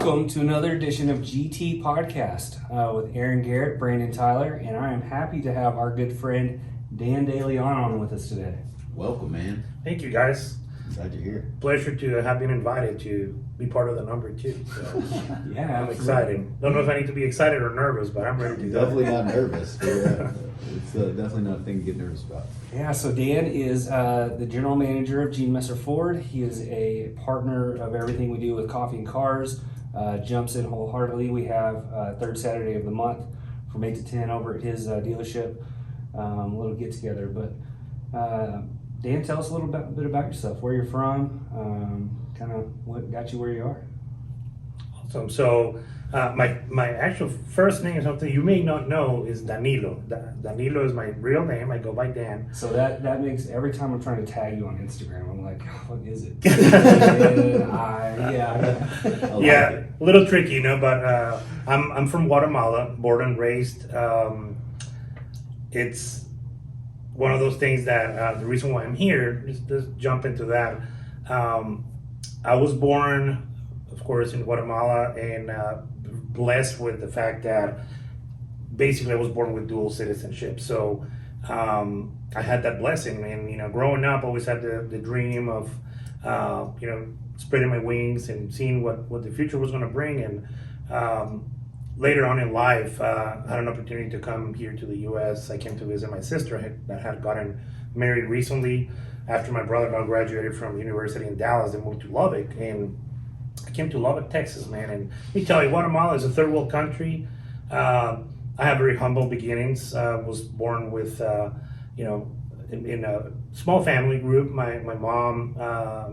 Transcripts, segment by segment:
Welcome to another edition of GT Podcast with Aaron Garrett, Brandon Tyler, and I am happy to have our good friend Dan Deleon on with us today. Welcome, man. Thank you, guys. Glad you're here. Pleasure to have been invited to be part of the number two. So Yeah, I'm excited. Don't know if I need to be excited or nervous, but I'm ready to go. Definitely not nervous. It's definitely not a thing to get nervous about. Yeah, so Dan is the general manager of Gene Messer Ford. He is a partner of everything we do with coffee and cars. Jumps in wholeheartedly. We have third Saturday of the month from 8 to 10 over at his dealership. A little get together. But Dan, tell us a little bit about yourself, where you're from, kind of what got you where you are. Awesome. So my actual first name is something you may not know is Danilo. Danilo is my real name. I go by Dan. So that makes every time I'm trying to tag you on Instagram, I'm like, what is it? Yeah, a little tricky, you know. But I'm from Guatemala, born and raised. It's one of those things that the reason why I'm here, just jump into that. I was born, of course, in Guatemala, and blessed with the fact that basically I was born with dual citizenship. So I had that blessing, and growing up, I always had the dream of spreading my wings and seeing what the future was going to bring. And later on in life, I had an opportunity to come here to the U.S. I came to visit my sister that had gotten married recently. After my brother graduated from university in Dallas, they moved to Lubbock, and I came to Lubbock, Texas, man. And let me tell you, Guatemala is a third world country. I have very humble beginnings. Was born with, in a small family group. My mom,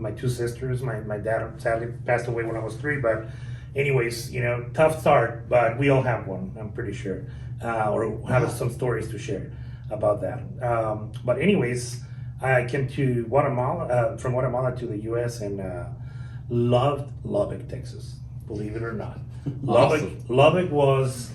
my two sisters. My dad sadly passed away when I was 3, but anyways, tough start, but we all have one, I'm pretty sure, or have some stories to share about that. But anyways, I came to Guatemala, from Guatemala to the U.S. and loved Lubbock, Texas, believe it or not. Awesome. Lubbock was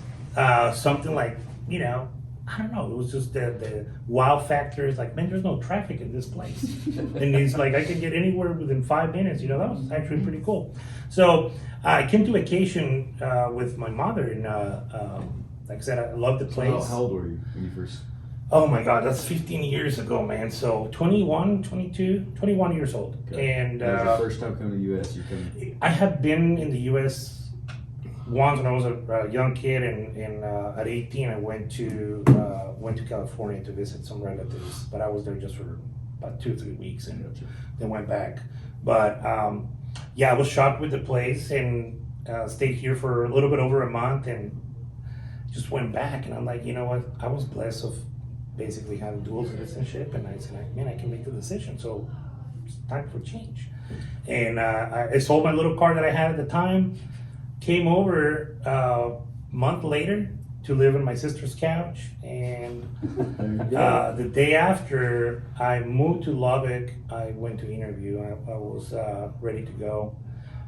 something like, I don't know, it was just the wow factor is like, man, there's no traffic in this place. And it's like, I could get anywhere within 5 minutes, that was actually pretty cool. So I came to vacation with my mother, and like I said, I love the place. How old were you when you first? Oh my God, that's 15 years ago, man. So 21 years old. Okay. And that was your first time coming to the U.S. I had been in the U.S. once when I was a young kid, and at 18 I went to California to visit some relatives, but I was there just for about 2-3 weeks and then went back. But I was shocked with the place, and stayed here for a little bit over a month, and just went back. And I'm like, you know what? I was blessed of basically having dual citizenship, and I said, man, I can make the decision. So it's time for change. And I sold my little car that I had at the time. Came over a month later to live on my sister's couch, and the day after I moved to Lubbock, I went to interview. I was ready to go.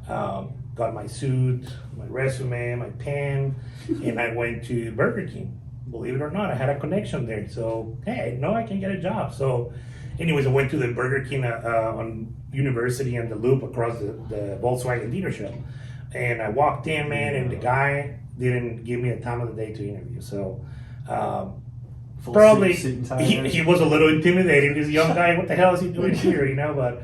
Got my suit, my resume, my pen, and I went to Burger King. Believe it or not, I had a connection there. So, hey, no, I can get a job. So, anyways, I went to the Burger King on University and the Loop across the Volkswagen dealership. And I walked in, man, and the guy didn't give me a time of the day to interview. So, probably he was a little intimidating. This young guy, what the hell is he doing here, But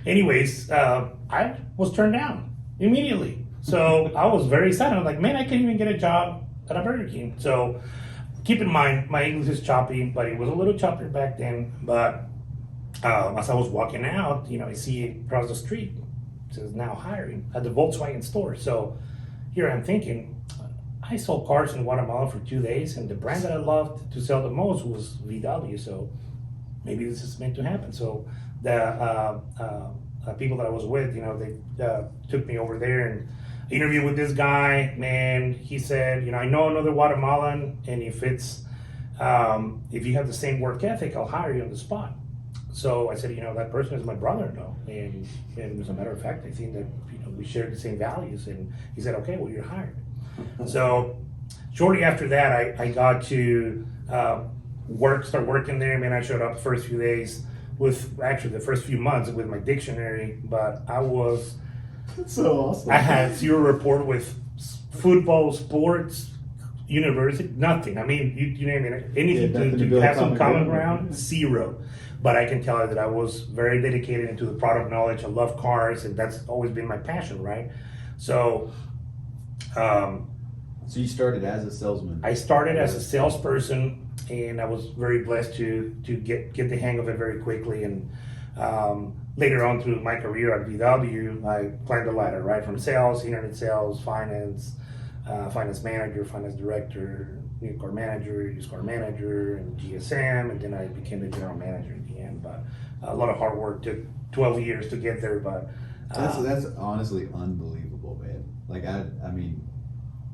anyways, I was turned down immediately. So I was very excited. I was like, man, I can't even get a job at a Burger King. So keep in mind, my English is choppy, but it was a little choppy back then. But as I was walking out, I see it across the street. It says now hiring at the Volkswagen store. So here I'm thinking, I sold cars in Guatemala for 2 days, and the brand that I loved to sell the most was VW. So maybe this is meant to happen. So the people that I was with, they took me over there and interviewed with this guy. Man, he said, I know another Guatemalan, and if you have the same work ethic, I'll hire you on the spot. So I said, that person is my brother-in-law, and as a matter of fact, I think that we share the same values. And he said, okay, well, you're hired. So shortly after that, I got to start working there. Man, I showed up the first few days the first few months with my dictionary, but I was That's so awesome. I had zero rapport with football, sports, university, nothing. I mean, you name it, anything Yeah, nothing to to build have some common common ground. ground, zero. But I can tell you that I was very dedicated into the product knowledge. I love cars, and that's always been my passion, right? So, So you started as a salesman. I started as a salesperson, and I was very blessed to get the hang of it very quickly. And later on through my career at VW, I climbed the ladder, right, from sales, internet sales, finance, finance manager, finance director, new car manager, used car manager, and GSM, and then I became the general manager in the end. But a lot of hard work. Took 12 years to get there, but That's honestly unbelievable, man. Like I mean,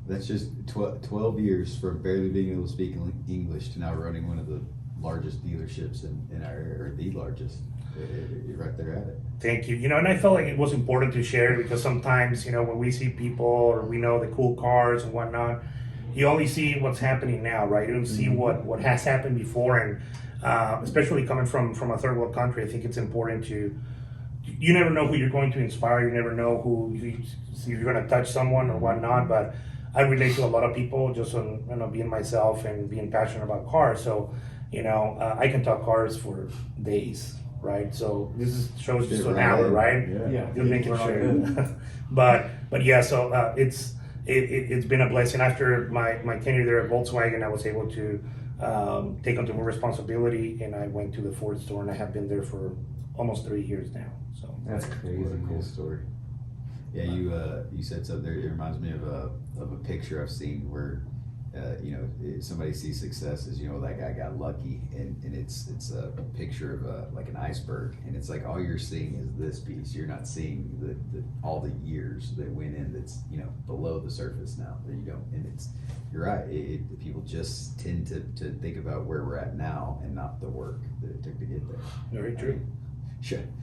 that's just 12 years from barely being able to speak English to now running one of the largest dealerships in our area, or the largest. You're right there at it. thank you. You know, and I felt like it was important to share because sometimes, you know, when we see people or we know the cool cars and whatnot, you only see what's happening now, right? You don't see what has happened before, and especially coming from a third world country, I think it's important to. You never know who you're going to inspire. You never know who you're going to touch someone or whatnot. But I relate to a lot of people just on being myself and being passionate about cars. So I can talk cars for days, right? So this shows just an hour, right? Yeah. Just making sure. but yeah, so it's been a blessing. After my tenure there at Volkswagen, I was able to take on more responsibility, and I went to the Ford store, and I have been there for almost 3 years now. So That's crazy. What a cool story. Yeah, you said something there. It reminds me of a picture I've seen where somebody sees success as that guy got lucky, and it's a picture of like an iceberg, and it's like all you're seeing is this piece. You're not seeing the all the years that went in. That's below the surface now that you don't. And you're right. People just tend to think about where we're at now and not the work that it took to get there. very true.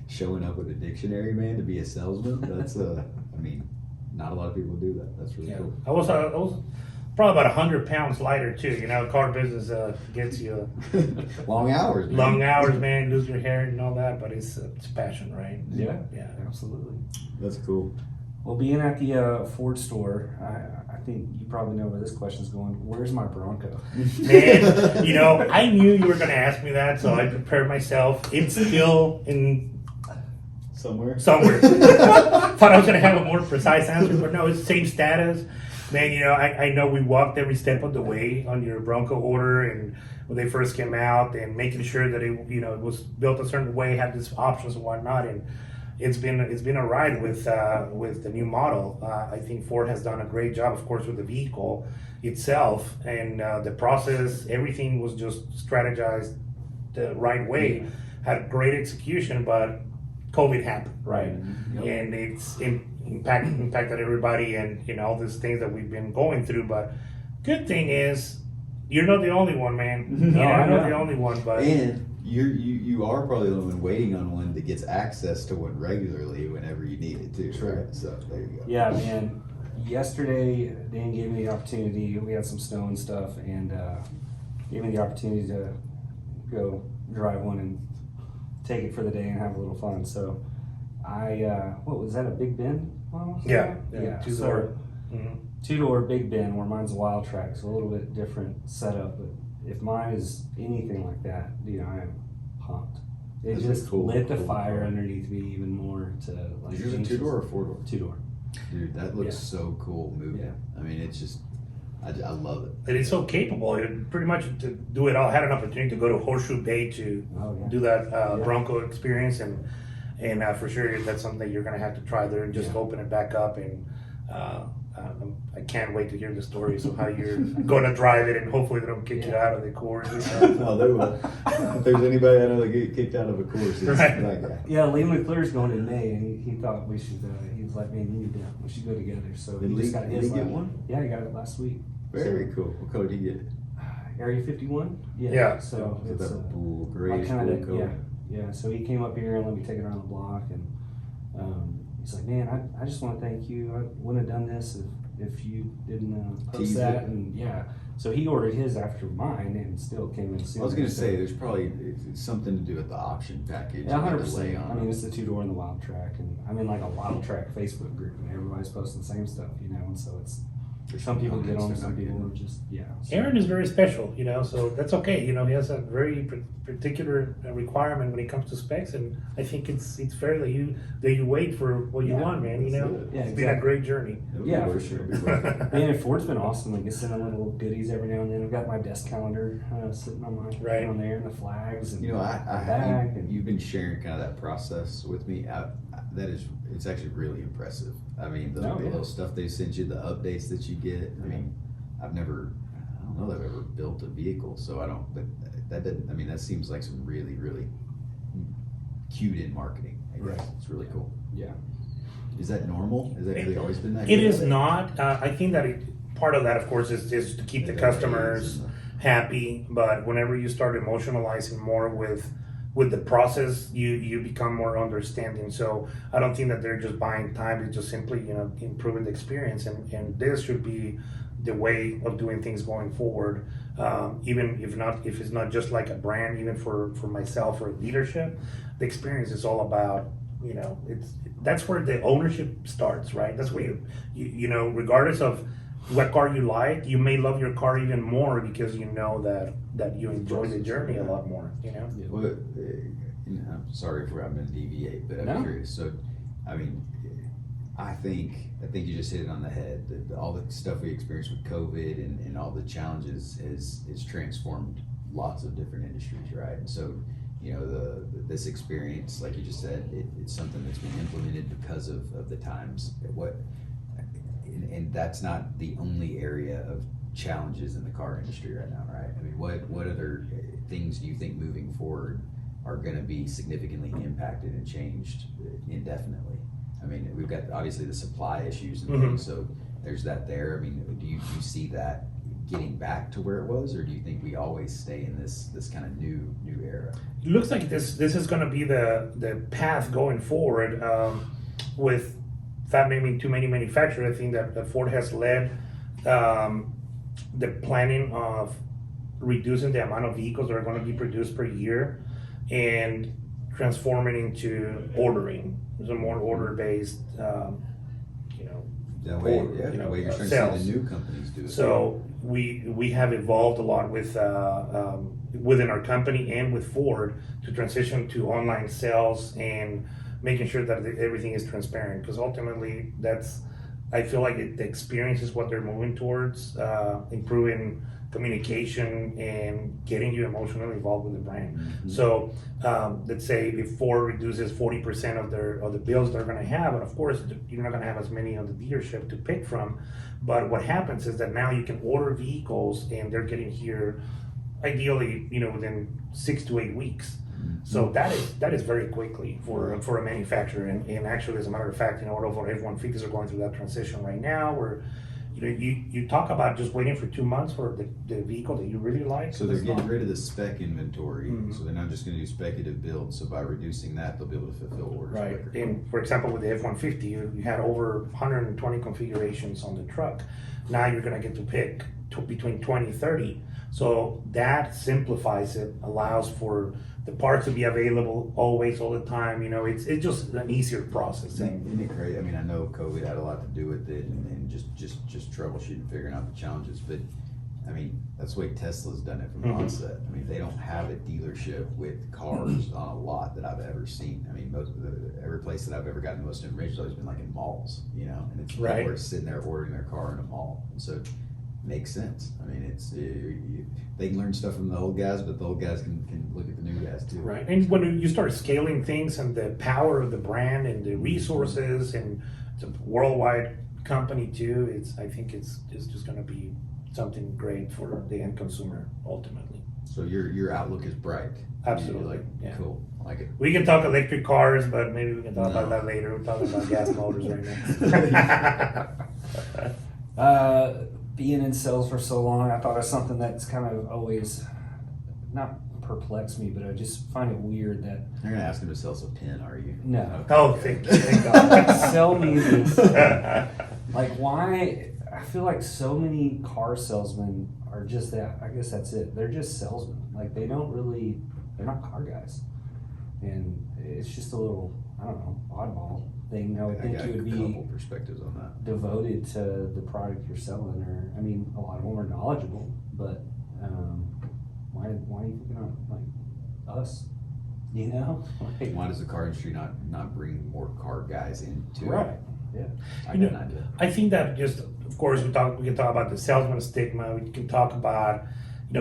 Showing up with a dictionary, man, to be a salesman, that's not a lot of people do that. That's really cool. I was probably about 100 pounds lighter too. Car business gets you Long hours, man. long hours, man. Lose your hair and all that, but it's passion, right? Yeah, Yeah. absolutely. That's cool. Well, being at the Ford store, I think you probably know where this question's going. Where's my Bronco? Man, I knew you were going to ask me that, so I prepared myself. It's still in Somewhere. Thought I was going to have a more precise answer, but no, it's same status. Man, I know we walked every step of the way on your Bronco order, and when they first came out, and making sure that it was built a certain way, had these options and whatnot, and it's been a ride with the new model. I think Ford has done a great job, of course, with the vehicle itself, and the process. Everything was just strategized the right way. Had great execution, but COVID happened, right? Yep. And it's impacted everybody, and all these things that we've been going through. But good thing is, you're not the only one, man. No, You're I know. not the only one, but. And you are probably the one waiting on one that gets access to one regularly whenever you need it too. Sure. Right? So there you go. Yeah, man. Yesterday, Dan gave me the opportunity. We had some snow and stuff, and gave me the opportunity to go drive one and take it for the day and have a little fun. So what was that, a Big Ben? Yeah, two-door. Mhm. Two-door Big Ben, where mine's a Wild Track, so a little bit different setup. But if mine is anything like that, dude, I am pumped. It That's just a cool lit the car. fire underneath me even more to like. Is yours a two-door or four-door? Two-door. Dude, that looks Yeah. so cool moving. Yeah. I mean, it's just, I love it. And it's so capable. It pretty much to do it all. I had an opportunity to go to Horseshoe Bay to Oh, yeah. do that Yeah. Bronco experience, and for sure that's something that you're gonna have to try there and just Yeah. open it back up. And I can't wait to hear the stories of how you're gonna drive it, and hopefully they don't kick you out of the course. No, they will. If there's anybody I know that get kicked out of a course, it's Right. that guy. Yeah, Lee McClure's going in May, and he thought we should. He was like, "Man, we should go together." So Did he Lee- just got did his. he get last- one? Yeah, he got it last week. Very cool. What color did you get? Area 51. Yeah. So Is it's that blue, like grayish kinda blue color? yeah. So he came up here and let me take it around the block, and he's like, "Man, I just want to thank you. I wouldn't have done this if you didn't post Tease that, it. and yeah. So he ordered his after mine, and still came in soon. I was gonna say, there's probably it's something to do with the option package. Yeah, and the 100%. delay on I mean, it. it's the 2-door and the Wild Track, and I'm in like a Wild Track Facebook group, and everybody's posting the same stuff, you know. And so it's some people get them, some people are just so. Aaron is very special, you know, so that's okay. You know, he has a very particular requirement when it comes to specs, and I think it's fair that you wait for what you Yeah, want, man. You that's know, it. Yeah, it's been a great journey. It'll be Yeah, worth for it, sure. it'll be worth it. And Ford's been awesome. Like, it's sending little goodies every now and then. I've got my desk calendar sitting on my Right. on there, and the flags, and You know, the bag, and you've been sharing kind of that process with me. It's actually really impressive. I mean, the little stuff they sent you, the updates that you get. I mean, I don't know that I've ever built a vehicle, so I don't. But that doesn't. I mean, that seems like some really, really cued in marketing. I guess Right. it's really cool. yeah. Is that normal? Has that really always been that? It good? is not. I think that part of that, of course, is to keep the customers happy. But whenever you start emotionalizing more with the process, you become more understanding. So I don't think that they're just buying time. It's just simply, you know, improving the experience, and this should be the way of doing things going forward. Even if it's not just like a brand, even for myself or leadership, the experience is all about, you know, that's where the ownership starts, right? That's where you know, regardless of what car you like, you may love your car even more because you know that you enjoy the journey a lot more, you know? Well, I'm sorry if I'm going to deviate, but I'm No. curious. So, I mean, I think you just hit it on the head. That all the stuff we experienced with COVID and all the challenges has transformed lots of different industries, right? And so, you know, this experience, like you just said, it's something that's been implemented because of the times. And that's not the only area of challenges in the car industry right now, right? I mean, what other things do you think moving forward are going to be significantly impacted and changed indefinitely? I mean, we've got obviously the supply issues and things, so there's that there. I mean, do you see that getting back to where it was, or do you think we always stay in this kind of new era? It looks like this is going to be the path going forward, with without naming too many manufacturers. I think that Ford has led the planning of reducing the amount of vehicles that are going to be produced per year and transforming into ordering. There's a more order-based, you know, That way, or, yeah, you know, the way you're starting sales. to see the new companies do it. So we have evolved a lot with within our company and with Ford to transition to online sales and making sure that everything is transparent, because ultimately I feel like the experience is what they're moving towards, improving communication and getting you emotionally involved with the brand. Mm-hmm. So let's say if Ford reduces 40% of the bills they're going to have, and of course you're not going to have as many of the dealership to pick from, but what happens is that now you can order vehicles and they're getting here ideally, you know, within 6 to 8 weeks. So that is very quickly for a manufacturer, and actually, as a matter of fact, you know, all of our F-150s are going through that transition right now, where you know you talk about just waiting for 2 months for the vehicle that you really like. So they're It's getting not- rid of the spec inventory, Mhm. so they're not just going to do speculative builds. So by reducing that, they'll be able to fulfill orders Right, quicker. and for example, with the F-150, you had over 120 configurations on the truck. Now you're gonna get to pick between 20, 30. So that simplifies it, allows for the parts to be available always, all the time. You know, it's just an easier process. Isn't it great? I mean, I know COVID had a lot to do with it, and just troubleshooting, figuring out the challenges. But I mean, that's the way Tesla's done it from the Mhm. onset. I mean, they don't have a dealership with cars on a lot that I've ever seen. I mean, every place that I've ever gotten the most information has always been like in malls, you know, and it's Right. people are sitting there ordering their car in a mall, and so it makes sense. I mean, they can learn stuff from the old guys, but the old guys can look at the new guys too. Right, and when you start scaling things and the power of the brand and the resources, and it's a worldwide company too, I think it's just going to be something great for the end consumer ultimately. So your outlook is bright. Absolutely, You're like, yeah. cool. I like it. We can talk electric cars, but maybe we can talk about No. that later. We're talking about gas motors right now. Being in sales for so long, I thought of something that's kind of always not perplexed me, but I just find it weird that You're gonna ask him to sell some tin, are you? No. Okay. Oh, thank God. sell me this. Like, why? I feel like so many car salesmen are just that. I guess that's it. They're just salesmen. Like they're not car guys, and it's just a little, I don't know, oddball thing. I would think got you would a be couple perspectives on that. devoted to the product you're selling, or I mean, a lot of them are knowledgeable, but why do you think they're not like us? You know, like, Why does the car industry not bring more car guys into right? it? Yeah. I got an idea. I think that just, of course, we can talk about the salesman stigma. We can talk about,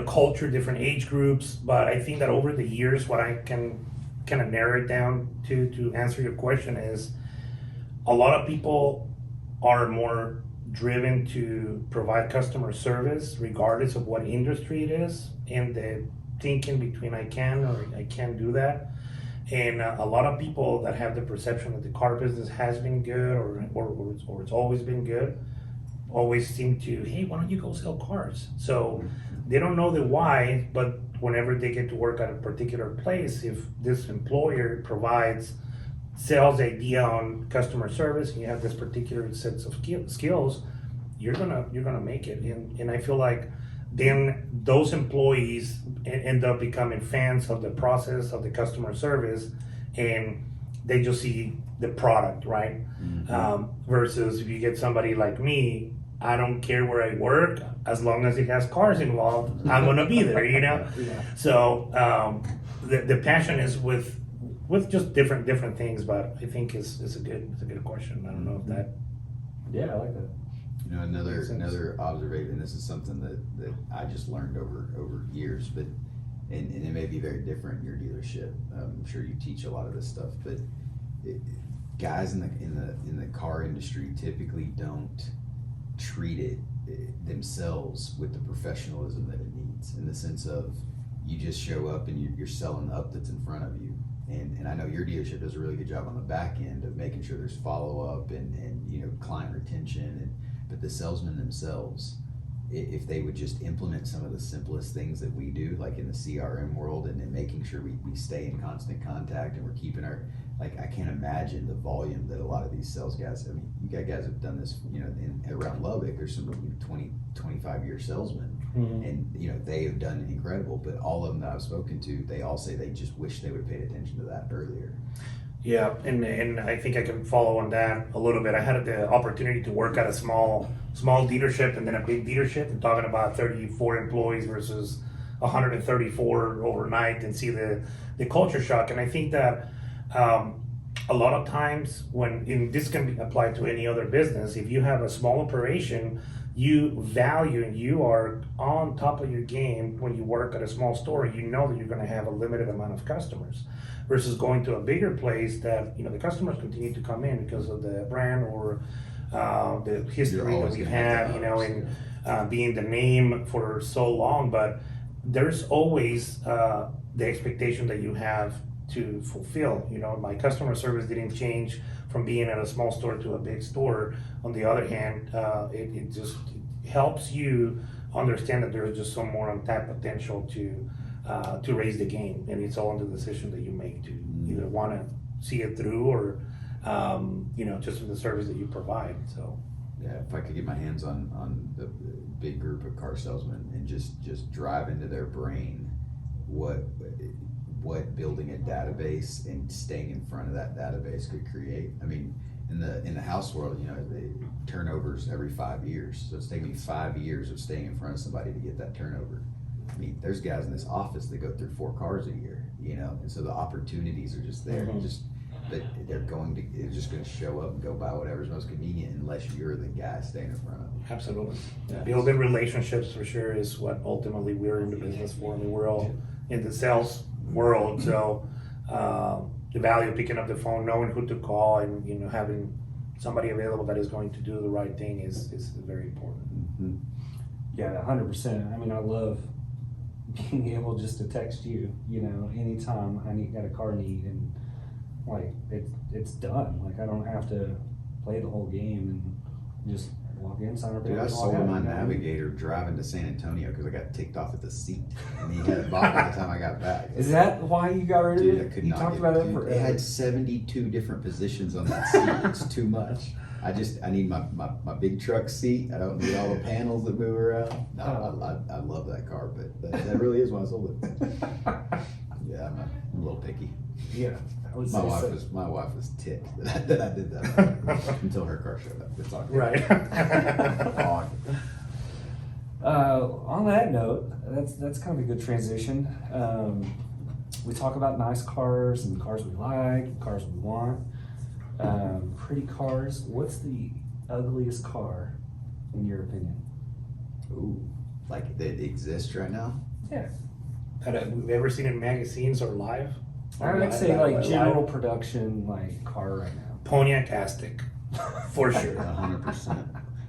culture, different age groups. But I think that over the years, what I can kind of narrow it down to answer your question is, a lot of people are more driven to provide customer service, regardless of what industry it is, and the thinking between I can or I can't do that. And a lot of people that have the perception that the car business has been good or it's always been good, always seem to, hey, why don't you go sell cars? So they don't know the why, but whenever they get to work at a particular place, if this employer provides sales idea on customer service and you have this particular sets of skills, you're gonna make it. And I feel like then those employees end up becoming fans of the process of the customer service, and they just see the product, right? Versus if you get somebody like me, I don't care where I work, as long as it has cars involved, I'm gonna be there, Yeah. So the passion is with just different things, but I think it's a good question. I don't know if that. Yeah, I like that. Another observation, and this is something that I just learned over years, but and it may be very different in your dealership. I'm sure you teach a lot of this stuff, but guys in the car industry typically don't treat it themselves with the professionalism that it needs, in the sense of you just show up and you're selling the up that's in front of you. And I know your dealership does a really good job on the back end of making sure there's follow-up and client retention, but the salesmen themselves, if they would just implement some of the simplest things that we do, like in the CRM world, and then making sure we stay in constant contact and we're keeping our, like, I can't imagine the volume that a lot of these sales guys, I mean, you got guys have done this, around Lubbock, there's some 20, 25-year salesmen, and they have done incredible, but all of them that I've spoken to, they all say they just wish they would have paid attention to that earlier. Yeah, and I think I can follow on that a little bit. I had the opportunity to work at a small dealership and then a big dealership. I'm talking about 34 employees versus 134 overnight, and see the culture shock. And I think that a lot of times and this can be applied to any other business, if you have a small operation, you value and you are on top of your game when you work at a small store. You know that you're going to have a limited amount of customers, versus going to a bigger place that the customers continue to come in because of the brand or the history that we've had, and being the name for so long. But there's always the expectation that you have to fulfill. My customer service didn't change from being at a small store to a big store. On the other hand, it just helps you understand that there's just some more untapped potential to raise the game, and it's all in the decision that you make to either want to see it through or just the service that you provide. So yeah, if I could get my hands on the big group of car salesmen and just drive into their brain what building a database and staying in front of that database could create. I mean, in the house world, the turnovers every 5 years. So it's taking me 5 years of staying in front of somebody to get that turnover. I mean, there's guys in this office that go through 4 cars a year, and so the opportunities are just there. But they're just going to show up and go buy whatever's most convenient, unless you're the guy staying in front of them. absolutely, building relationships for sure is what ultimately we're in the business for. I mean, we're all in the sales world, so the value of picking up the phone, knowing who to call, and having somebody available that is going to do the right thing is very important. Yeah, 100%. I mean, I love being able just to text you, anytime I got a car need, and like it's done. Like I don't have to play the whole game and just walk in, sign up. Dude, I sold my Navigator driving to San Antonio because I got ticked off at the seat, and he had it bought by the time I got back. Is that why you got rid of Dude, it? I could You not talked get about it. it Dude, forever. it had 72 different positions on that seat. It's too much. I need my big truck seat. I don't need all the panels that move around. No, I love that car, but that really is why I sold it. Yeah, I'm a little picky. Yeah. I would My say wife so. was ticked that I did that until her car showed up. It's all good. Right. On that note, that's kind of a good transition. We talk about nice cars and cars we like, cars we want, pretty cars. What's the ugliest car, in your opinion? Ooh, like that exists right now? Yeah. Have we ever seen in magazines or live? I would say like general production like car right now. Pontiac Aztek, for sure. 100%. I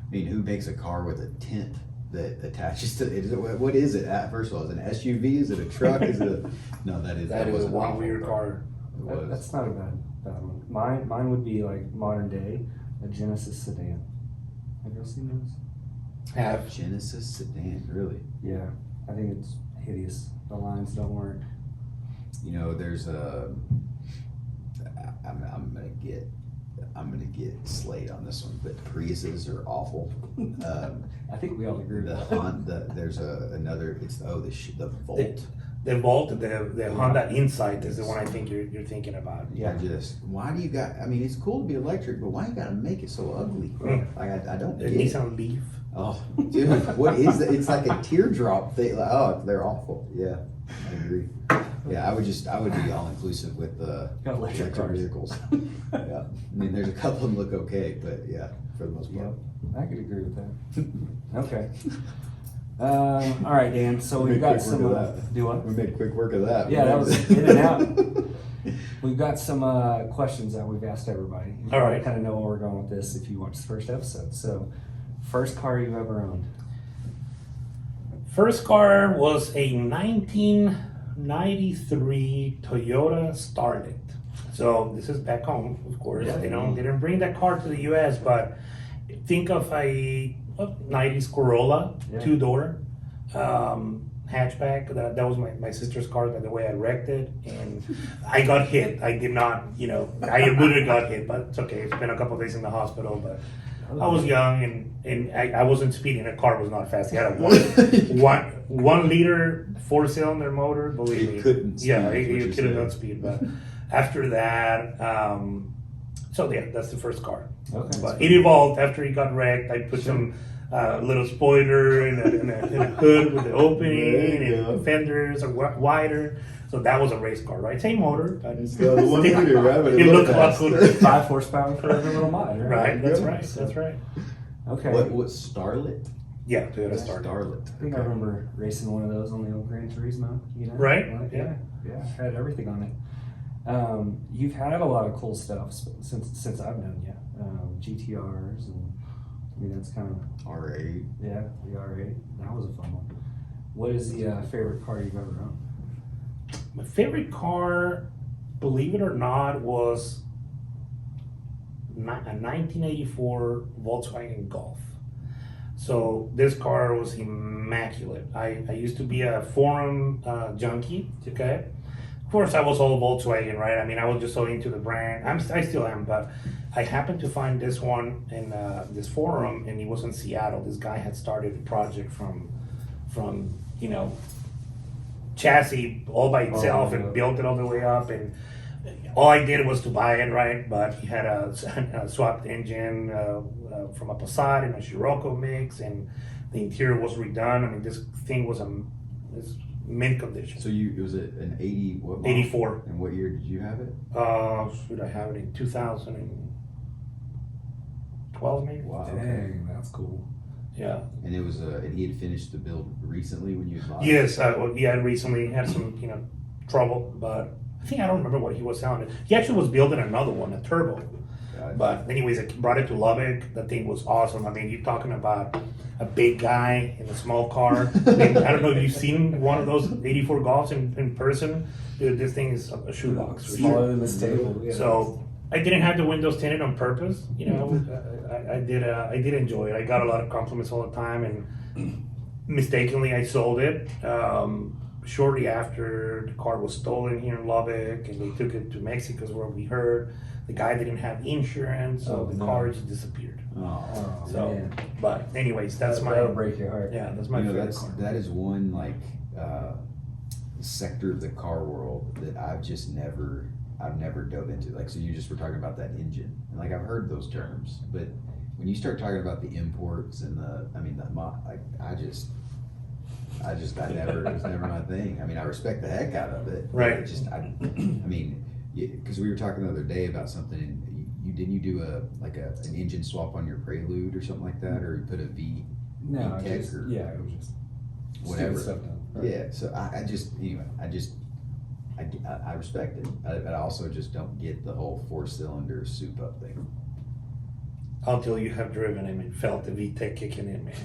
mean, who makes a car with a tent that attaches to it? What is it? First of all, is it an SUV? Is it a truck? Is it a, no, that is was an one awful weird car. It was. That's not a bad one. Mine would be like modern day, a Genesis sedan. Have you ever seen those? Have. Genesis sedan, really? Yeah, I think it's hideous. The lines don't work. You know, there's a. I'm gonna get slayed on this one, but Priuses are awful. I think we all agree with The that. Honda, there's another. It's the Volt. The Volt, the Honda Insight is the one I think you're thinking about. Yeah, just why do you got? I mean, it's cool to be electric, but why you gotta make it so ugly? Mm. Like I don't The get it. Nissan Leaf. Oh, dude, what is that? It's like a teardrop thing. Like, oh, they're awful. Yeah, I agree. Yeah, I would be all inclusive with Electric cars. vehicles. Yeah, I mean, there's a couple of them look okay, but yeah, for the most part. Yep, I could agree with that. Okay. All right, Dan. So we've got some. Do what? We made quick work of that. Yeah, that was in and out. We've got some questions that we've asked everybody. You All right. kind of know where we're going with this if you watched the first episode. So, first car you ever owned? First car was a 1993 Toyota Starlet. So this is back home, of course. Yeah. They didn't bring that car to the U.S., but think of a 90s Corolla, Yeah. 2-door, hatchback. That was my sister's car, by the way. I wrecked it, and I got hit. I did not, I really got hit, but it's okay. It's been a couple of days in the hospital, but I was young, and I wasn't speeding. The car was not fast. It had a 1 liter 4-cylinder motor. Believe me, couldn't speed, Yeah, is what you you're couldn't saying. not speed. But after that, so yeah, that's the first car. Okay. But it evolved after he got wrecked. I put some little spoiler and a hood with the opening, and fenders are wider. So that was a race car, right? Same motor. But The 1 liter, right? But it looked a lot fast. cooler. 5 horsepower for every little mile, right? Right, that's Yeah. right. That's right. Okay. What Starlet? Yeah, Toyota Starlet. Starlet. I think I remember racing one of those on the old Gran Turismo. Right, Like, yeah. yeah, had everything on it. You've had a lot of cool stuff since I've known you. GTRs, and I mean that's kind of R8. yeah, the R8. That was a fun one. What is the favorite car you've ever owned? My favorite car, believe it or not, was a 1984 Volkswagen Golf. So this car was immaculate. I used to be a forum junkie, okay? Of course, I was all Volkswagen, right? I mean, I was just so into the brand. I still am, but I happened to find this one in this forum, and it was in Seattle. This guy had started a project from chassis all by itself and built it all the way up, and all I did was to buy it, right? But he had a swapped engine from a Passat and a Scirocco mix, and the interior was redone. I mean, this thing was it's mint condition. So it was an 80 what? Model? 84. And what year did you have it? Should I have it in 2012 maybe? Wow. Dang, that's cool. Yeah. And it was and he had finished the build recently when you bought it. Yes, yeah. Recently had some trouble, but I don't remember what he was selling. He actually was building another one, a turbo. But anyways, I brought it to Lubbock. The thing was awesome. I mean, you're talking about a big guy in a small car. I mean, I don't know if you've seen one of those 84 Golfs in person. Dude, this thing is a shoebox. For Smaller sure. than this table. Yeah. So I didn't have the windows tinted on purpose. I did enjoy it. I got a lot of compliments all the time, and mistakenly I sold it. shortly after the car was stolen here in Lubbock, and they took it to Mexico, is where we heard the guy didn't have insurance, so the car just disappeared. Oh, So, man. but anyways, that's my That'll break your heart. yeah, that's my you know, favorite car. that is one like sector of the car world that I've never dove into. Like, so you just were talking about that engine, and like I've heard those terms, but when you start talking about the imports and I never, it was never my thing. I mean, I respect the heck out of it. Right. It just, I mean, because we were talking the other day about something, and didn't you do an engine swap on your Prelude or something like that, or you put a V? No, it VTEC was just, or yeah, it was just whatever. stupid stuff done. Right. Yeah, so I just, anyway, I respect it, but I also just don't get the whole 4-cylinder soup up thing. Until you have driven him and felt the VTEC kicking in, man.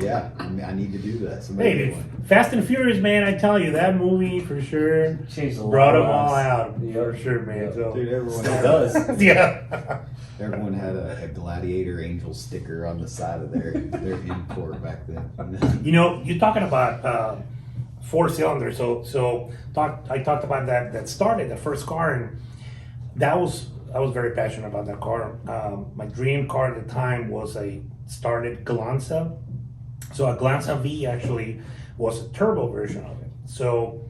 Yeah, I mean, I need to do that. Somebody Hey, do one. Fast and Furious, man, I tell you, that movie for sure Changed a lot brought of them all lives. out, for sure, man. Yep. So, Dude, everyone Still had, does. yeah. everyone had a Gladiator Angel sticker on the side of their import back then. You know, you're talking about 4-cylinder. So I talked about that started the first car, and I was very passionate about that car. My dream car at the time was a started Glanza. So a Glanza V actually was a turbo version of it. So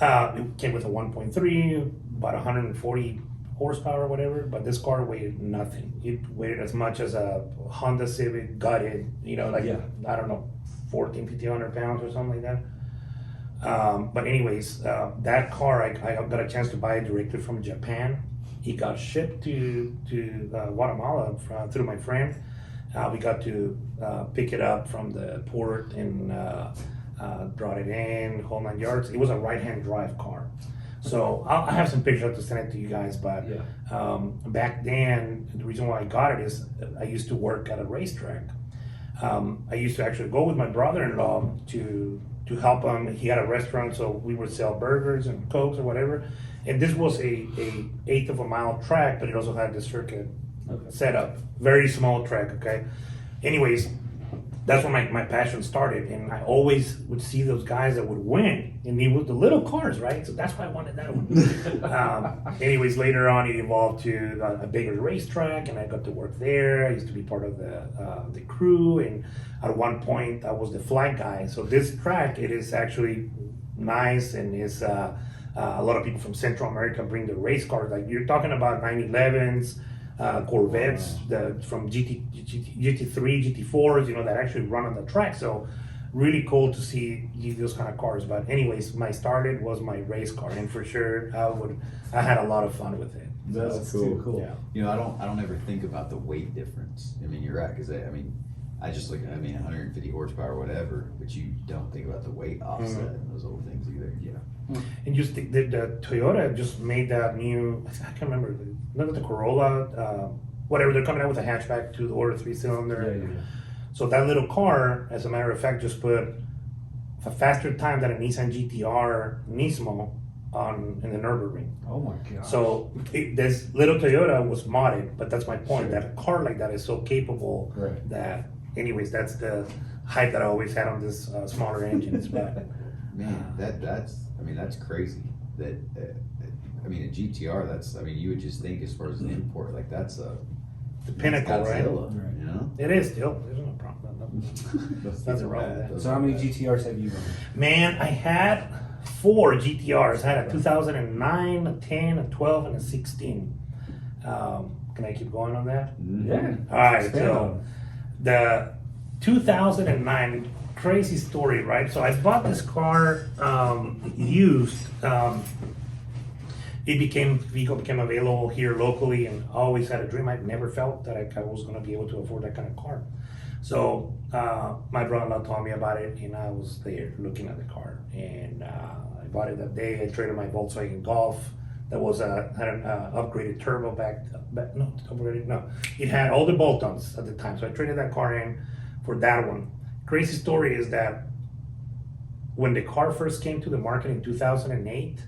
it came with a 1.3, about 140 horsepower or whatever, but this car weighed nothing. It weighed as much as a Honda Civic gutted, like, Yeah. I don't know, 1,500 pounds or something like that. But anyways, that car, I got a chance to buy it directly from Japan. It got shipped to Guatemala through my friend. We got to pick it up from the port and brought it in, whole 9 yards. It was a right-hand drive car. So I have some pictures to send it to you guys, but back then, the reason why I got it is I used to work at a racetrack. I used to actually go with my brother-in-law to help him. He had a restaurant, so we would sell burgers and Cokes or whatever. And this was a 1/8 of a mile track, but it also had the circuit setup. Very small track, okay? Anyways, that's where my passion started. And I always would see those guys that would win. And it was the little cars, right? So that's why I wanted that one. Anyways, later on, it evolved to a bigger racetrack, and I got to work there. I used to be part of the crew. And at one point, I was the flag guy. So this track, it is actually nice, and is a lot of people from Central America bring the race cars. Like, you're talking about 911s, Corvettes, from GT3, GT4s, that actually run on the track. So really cool to see those kind of cars. But anyways, my started was my race car, and for sure I had a lot of fun with it. That's So, cool. cool. Yeah. I don't ever think about the weight difference. I mean, you're right, because I just look at 150 horsepower or whatever, but you don't think about the weight offset and those little things either. Yeah. And just the Toyota just made that new, I can't remember, look at the Corolla, whatever, they're coming out with a hatchback 2-door 3-cylinder. Yeah. So that little car, as a matter of fact, just put a faster time than a Nissan GTR Nismo in the Nürburgring. Oh my god. So this little Toyota was modded, but that's my point, that a car like that is so capable Right. that, anyways, that's the hype that I always had on this smaller engines. But Man, that's crazy. That a GTR. You would just think, as far as an import, like that's the pinnacle, right? You know, it is still. There's no problem. Nothing wrong with that. So how many GTRs have you run? Man, I had 4 GTRs. I had a 2009, a 10, a 12, and a 16. Can I keep going on that? Yeah. All right. Expand So on the 2009, crazy story, right? So I bought this car used. Vehicle became available here locally, and I always had a dream. I never felt that I was going to be able to afford that kind of car. So my brother-in-law told me about it, and I was there looking at the car. And I bought it that day. I traded my Volkswagen Golf that had an upgraded turbo it had all the bolt-ons at the time. So I traded that car in for that one. Crazy story is that when the car first came to the market in 2008,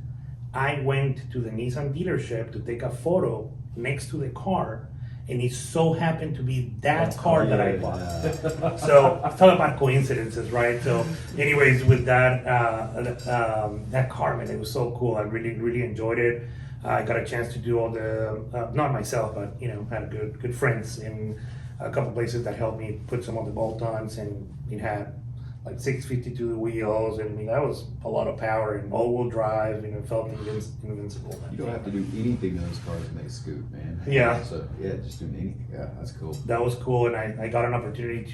I went to the Nissan dealership to take a photo next to the car, and it so happened to be that car that I bought. Yeah. So I'm talking about coincidences, right? So, anyways, with that that car, man, it was so cool. I really enjoyed it. I got a chance to do all the not myself, but had good friends in a couple places that helped me put some of the bolt-ons, and it had like 652 wheels, and I mean that was a lot of power and all-wheel drive. Felt invincible. You don't have to do anything to those cars when they scoot, man. Yeah. So yeah, just doing anything. Yeah, that's cool. That was cool, and I got an opportunity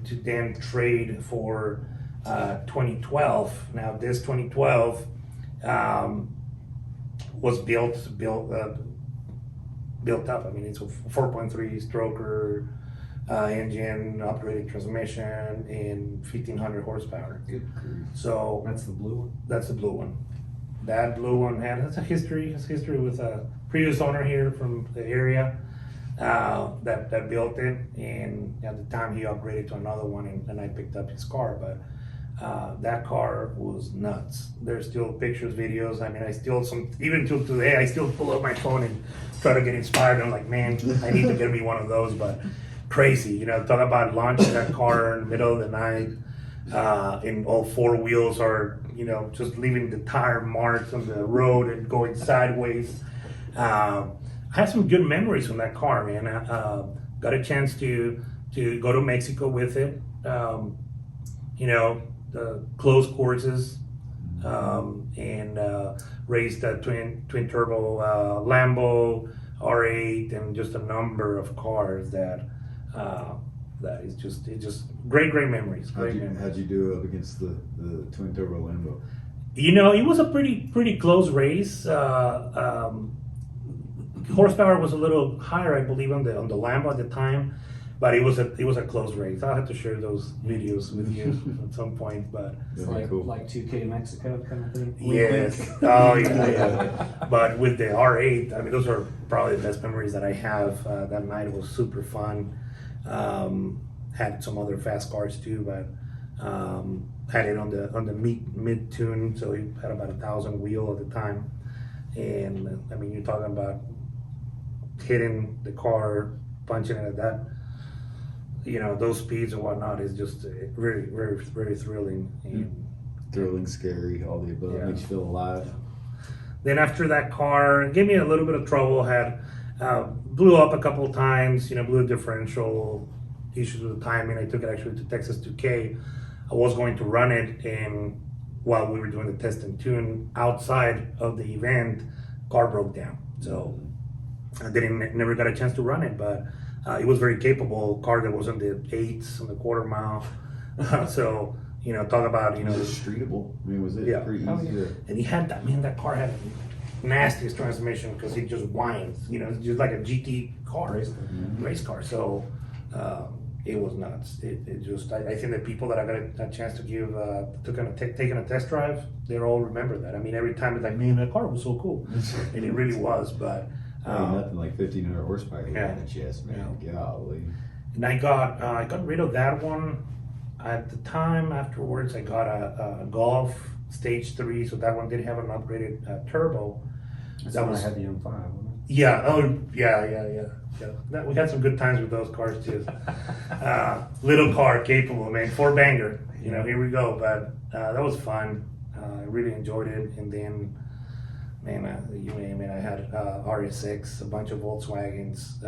to then trade for 2012. Now this 2012 was built up. I mean, it's a 4.3 stroker engine, operating transmission, and 1,500 horsepower. Good grief. So That's the blue one. that's the blue one. That blue one has a history. Has history with a previous owner here from the area that built it, and at the time he upgraded to another one, and I picked up his car. But that car was nuts. There's still pictures, videos. I mean, even till today, I still pull up my phone and try to get inspired. I'm like, man, I need to get me one of those. But crazy, talk about launching that car in the middle of the night, and all four wheels are, just leaving the tire marks on the road and going sideways. I have some good memories from that car, man. Got a chance to go to Mexico with it. The closed courses, and raced a twin turbo Lambo R8, and just a number of cars that is just great memories. How'd you do up against the twin turbo Lambo? It was a pretty close race. Horsepower was a little higher, I believe, on the Lambo at the time, but it was a close race. I'll have to share those videos with you at some point. But It's That'd be like cool. like 2K Mexico kind of thing. yes, oh yeah. But with the R8, I mean, those are probably the best memories that I have. That night was super fun. Had some other fast cars too, but had it on the mid tune, so it had about 1,000 wheel at the time. And I mean, you're talking about hitting the car, punching it at that, those speeds and whatnot is just very thrilling. And Thrilling, scary, all the above. Yeah. Makes you feel alive. then after that car, it gave me a little bit of trouble. Had blew up a couple of times. Blew a differential, issues with the timing. I took it actually to Texas 2K. I was going to run it, and while we were doing the test and tune outside of the event, car broke down. So I never got a chance to run it, but it was very capable car that was on the 8s on the quarter mile. So talk about Was it streetable? I mean, was it Yeah. pretty Oh, easy yeah. to? and he had that car had the nastiest transmission because it just whines. It's just like a GT car, race car. So it was nuts. It just I think the people that I got a chance to give taking a test drive, they all remember that. I mean, every time it's like, man, that car was so cool, and it really was. But Nothing like 1,500 horsepower Yeah. on the chest, man. Golly. and I got rid of that one. At the time afterwards, I got a Golf Stage 3, so that one did have an upgraded turbo. That's That when was- I had the M5, wasn't Yeah. Oh, yeah. We had some good times with those cars too. Little car, capable, man. 4-banger. Here we go. But that was fun. I really enjoyed it. And then, man, I had RS6, a bunch of Volkswagens.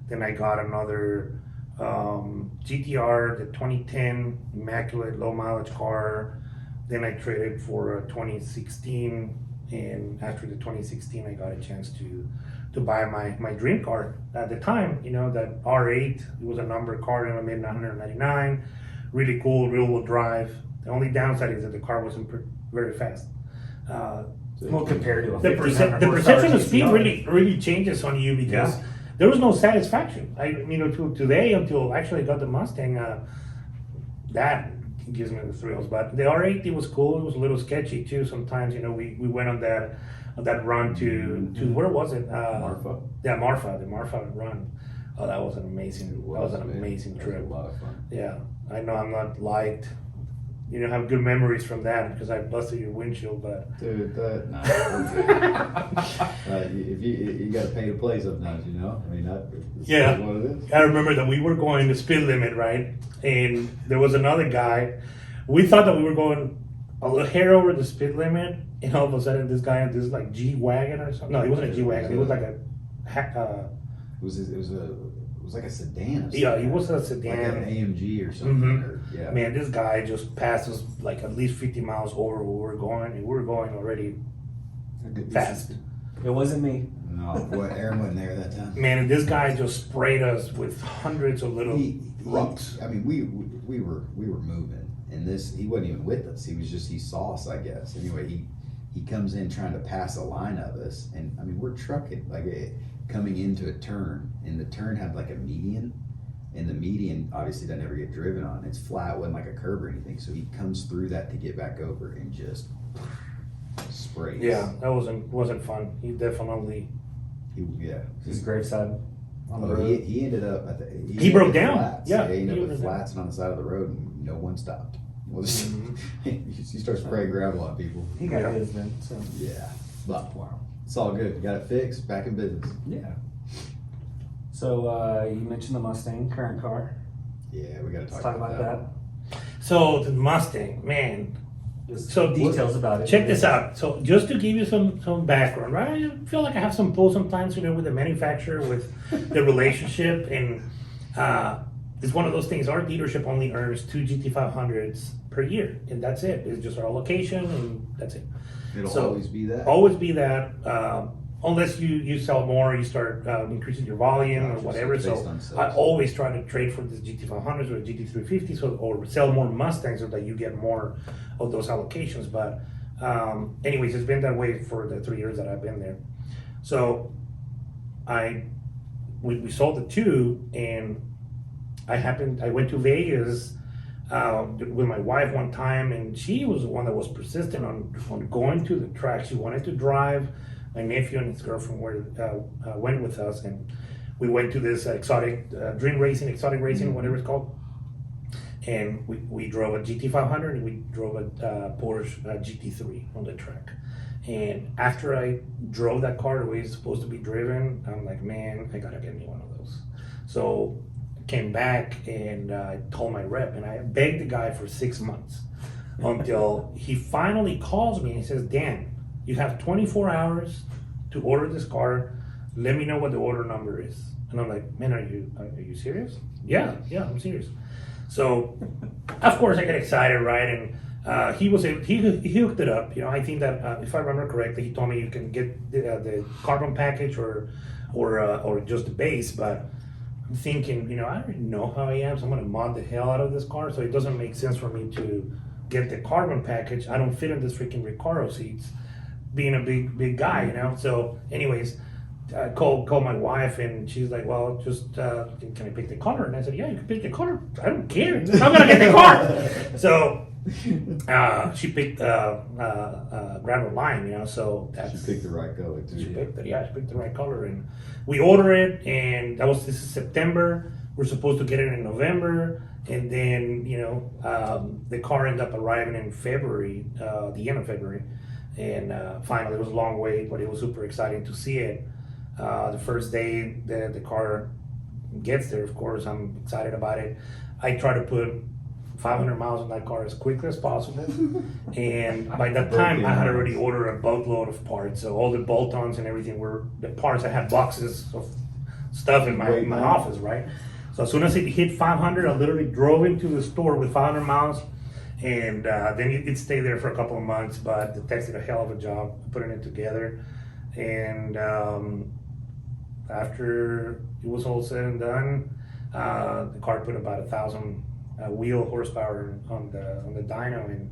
Then I got another GTR, the 2010 immaculate low mileage car. Then I traded for a 2016, and after the 2016, I got a chance to buy my dream car at the time. That R8. It was a number car, and I made 999. Really cool, rear-wheel drive. The only downside is that the car wasn't very fast. it? Well, compared to a The 1,500 perception horsepower of speed GTR. really changes on you because Yeah. there was no satisfaction. Till today, until actually I got the Mustang, that gives me the thrills. But the R8, it was cool. It was a little sketchy too. Sometimes, we went on that run to where was it? Marfa. Yeah, Marfa, the Marfa run. Oh, that was an amazing. It That was an man. amazing That was trip. a lot of fun. Yeah, I know I'm not liked have good memories from that because I busted your windshield, but. Dude, if you got to pay to play sometimes, I mean, that's Yeah. what it is. I remember that we were going the speed limit, right? And there was another guy. We thought that we were going a little hair over the speed limit, and all of a sudden this guy had this like G-Wagon or something. No, he wasn't a G-Wagon. It was like a. It was like a sedan. Yeah, it was a Like an sedan. AMG or something. Yeah. Man, this guy just passed us like at least 50 miles over where we were going, and we were going already fast. It wasn't me. No, boy, Aaron wasn't there that time. Man, and this guy just sprayed us with hundreds of little rocks. I mean, we were moving, and he wasn't even with us. He saw us, I guess. Anyway, he comes in trying to pass a line of us, and I mean, we're trucking coming into a turn, and the turn had like a median, and the median obviously doesn't ever get driven on. It's flat, wasn't like a curb or anything. So he comes through that to get back over and just sprays. Yeah, that wasn't fun. He definitely. His graveside on the road. He ended up. He broke down. Flats. Yeah, he ended he up with was- flats and on the side of the road, and no one stopped. He starts spraying gravel on people. He got Yeah. his then. So Yeah, but it's all good. You got it fixed. Back in business. yeah. So you mentioned the Mustang, current car. Yeah, we got to Let's talk about that. So the Mustang, man. Just So details about it. Check this out. So just to give you some background, right? I feel like I have some pull sometimes, with the manufacturer, with the relationship, and it's one of those things. Our dealership only earns 2 GT500s per year, and that's it. It's just our location, and that's it. It'll So, always be that. Always be that, unless you sell more, you start increasing your volume or Gotcha, whatever. so based So on sales. I always try to trade for the GT500s or GT350s, or sell more Mustangs so that you get more of those allocations. But anyways, it's been that way for the 3 years that I've been there. So we sold the 2, and I went to Vegas with my wife one time, and she was the one that was persistent on going to the track. She wanted to drive. My nephew and his girlfriend went with us, and we went to this exotic racing, whatever it's called. And we drove a GT500 and we drove a Porsche GT3 on the track. And after I drove that car the way it's supposed to be driven, I'm like, man, I gotta get me one of those. So I came back and I told my rep, and I begged the guy for 6 months until he finally calls me and he says, Dan, you have 24 hours to order this car. Let me know what the order number is. And I'm like, man, are you serious? Yeah, I'm serious. So, of course, I get excited, right? And he hooked it up. I think that if I remember correctly, he told me you can get the carbon package or just the base. But I'm thinking, I already know how I am, so I'm gonna mod the hell out of this car. So it doesn't make sense for me to get the carbon package. I don't fit in this freaking Recaro seats, being a big guy, So, anyways. I called my wife, and she's like, well, just can I pick the color? And I said, yeah, you can pick the color. I don't care. I'm gonna get the car. So she picked Grand Line, so She picked the right color too. she picked the right color, and we ordered it, and this is September. We're supposed to get it in November, and then the car ended up arriving in February, the end of February, and finally it was a long wait, but it was super exciting to see it. The first day the car gets there, of course, I'm excited about it. I try to put 500 miles on that car as quickly as possible. And by that time, I had already ordered a boatload of parts. So all the bolt-ons and everything were the parts. I had boxes of stuff in my office, right? So as soon as it hit 500, I literally drove into the store with 500 miles. And then it stayed there for a couple of months, but the techs did a hell of a job putting it together. And after it was all said and done, the car put about 1,000 wheel horsepower on the dyno, and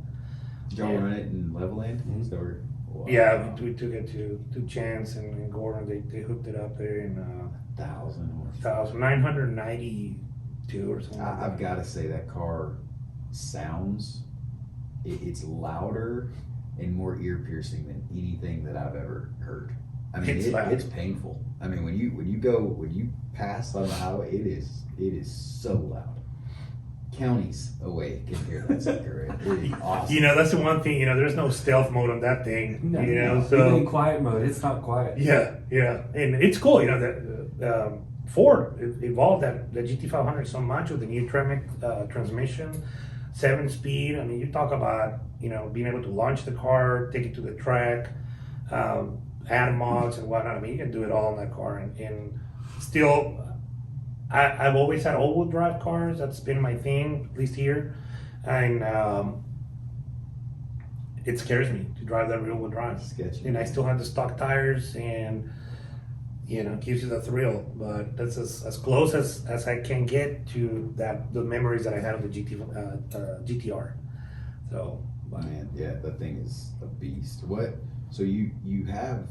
Did y'all run it in Leveland? Mhm. Wow. yeah, we took it to Chance and Gordon. They hooked it up there in 992 or something. I've got to say that car sounds, it's louder and more ear piercing than anything that I've ever heard. I mean, it's painful. I mean, when you pass on the highway, it is so loud. counties away can hear that sucker. Right? It'd be awesome. You know, that's the one thing. You know, there's no stealth mode on that thing. No, you know, no. so Even in quiet mode, it's not quiet. yeah, and it's cool. You know that Ford evolved that the GT500 so much with the new Tremec transmission, 7-speed. I mean, you talk about being able to launch the car, take it to the track, add mods and whatnot. I mean, you can do it all in that car, and still. I've always had all-wheel drive cars. That's been my thing, at least here, and it scares me to drive that rear-wheel drive. Sketchy. And I still have the stock tires, and it gives you the thrill. But that's as close as I can get to the memories that I had of the GTR. So, but, Man, yeah, that thing is a beast. What? So you have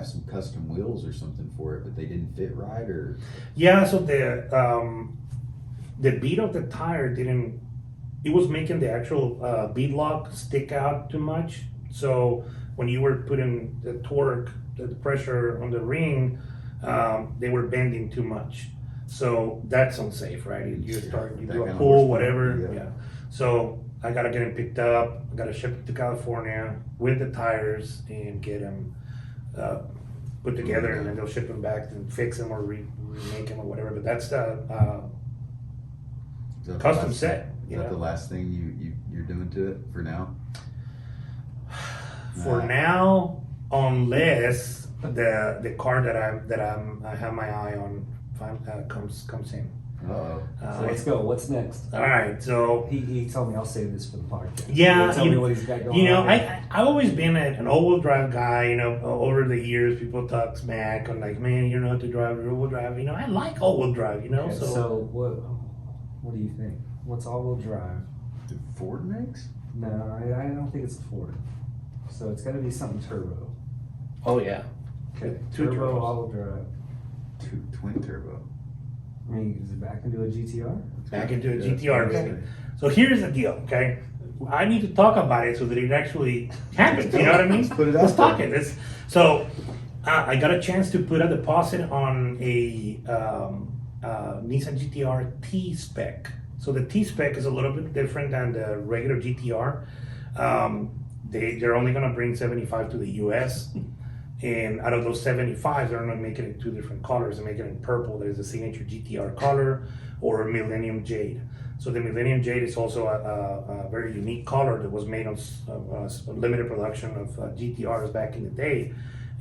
some custom wheels or something for it, but they didn't fit right, or? yeah. So the bead of the tire didn't. It was making the actual bead lock stick out too much. So when you were putting the torque, the pressure on the ring, they were bending too much. So that's unsafe, right? You do That a kind of pull, horsepower, whatever. yeah. Yeah. So I gotta get them picked up. I gotta ship it to California with the tires and get them put together, and then they'll ship them back and fix them or remake them or whatever. But that's the Is that the custom last- set. Is that the last thing you're doing to it for now? For now, unless the car that I have my eye on comes in. Uh-oh. So let's go. What's next? All right, so He told me I'll save this for the podcast. Yeah, Tell me what he's got going you know, on. I've always been an all-wheel drive guy. You know, over the years, people talk smack on like, man, you know how to drive rear-wheel drive. You know, I like all-wheel drive. You know, Okay, so what do you think? What's all-wheel drive? Did Ford makes? No, I don't think it's a Ford. So it's got to be something turbo. oh yeah, Okay, Two turbo turbos. all-wheel drive. Two twin turbo. I mean, is it back into a GTR? back into a Yeah. GTR. Okay. Baby. So here's the deal, okay? I need to talk about it so that it actually happens. You know what I mean? Let's put it out Let's talk there. it. So I got a chance to put a deposit on a Nissan GTR T spec. So the T spec is a little bit different than the regular GTR. They're only going to bring 75 to the US. And out of those 75s, they're not making it two different colors. They're making it in purple. There's a signature GTR color or Millennium Jade. So the Millennium Jade is also a very unique color that was made on limited production of GTRs back in the day.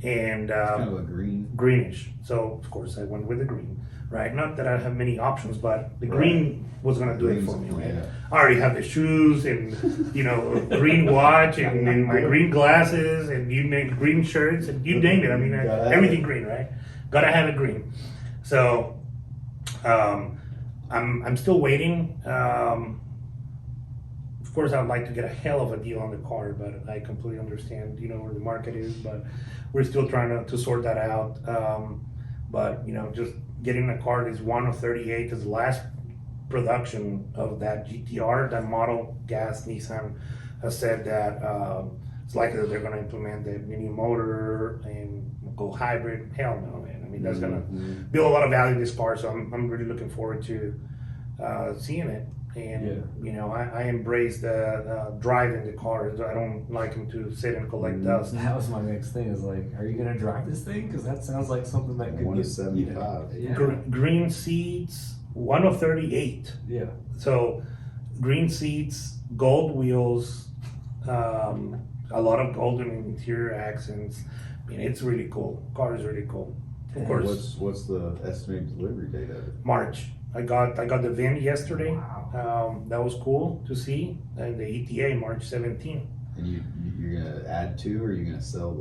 And Kind of a green. greenish. So of course I went with the green, right? Not that I have many options, but the green was gonna do it for me, right? Yeah. I already have the shoes and green watch and my green glasses and you name green shirts and you name it. I mean Gotta have everything it. green, right? Gotta have it green. So I'm still waiting. Of course, I'd like to get a hell of a deal on the car, but I completely understand, where the market is. But we're still trying to sort that out. But just getting a car that is one of 38 is the last production of that GTR. That model, gas Nissan has said that it's likely that they're going to implement the mini motor and go hybrid. Hell no, man. I mean, that's going to build a lot of value in this car. So I'm really looking forward to seeing it. And I embrace the driving the car. I don't like him to sit and collect dust. That was my next thing. Is like, are you gonna drive this thing? Because that sounds like something that could One get is 75. Yeah. Green seats, one of 38. Yeah. So green seats, gold wheels, a lot of golden interior accents. I mean, it's really cool. Car is really cool. Of Yeah. course, What's the estimated delivery date of it? March. I got the VIN yesterday. Wow. That was cool to see. And the ETA March 17. And you're gonna add to, or you're gonna sell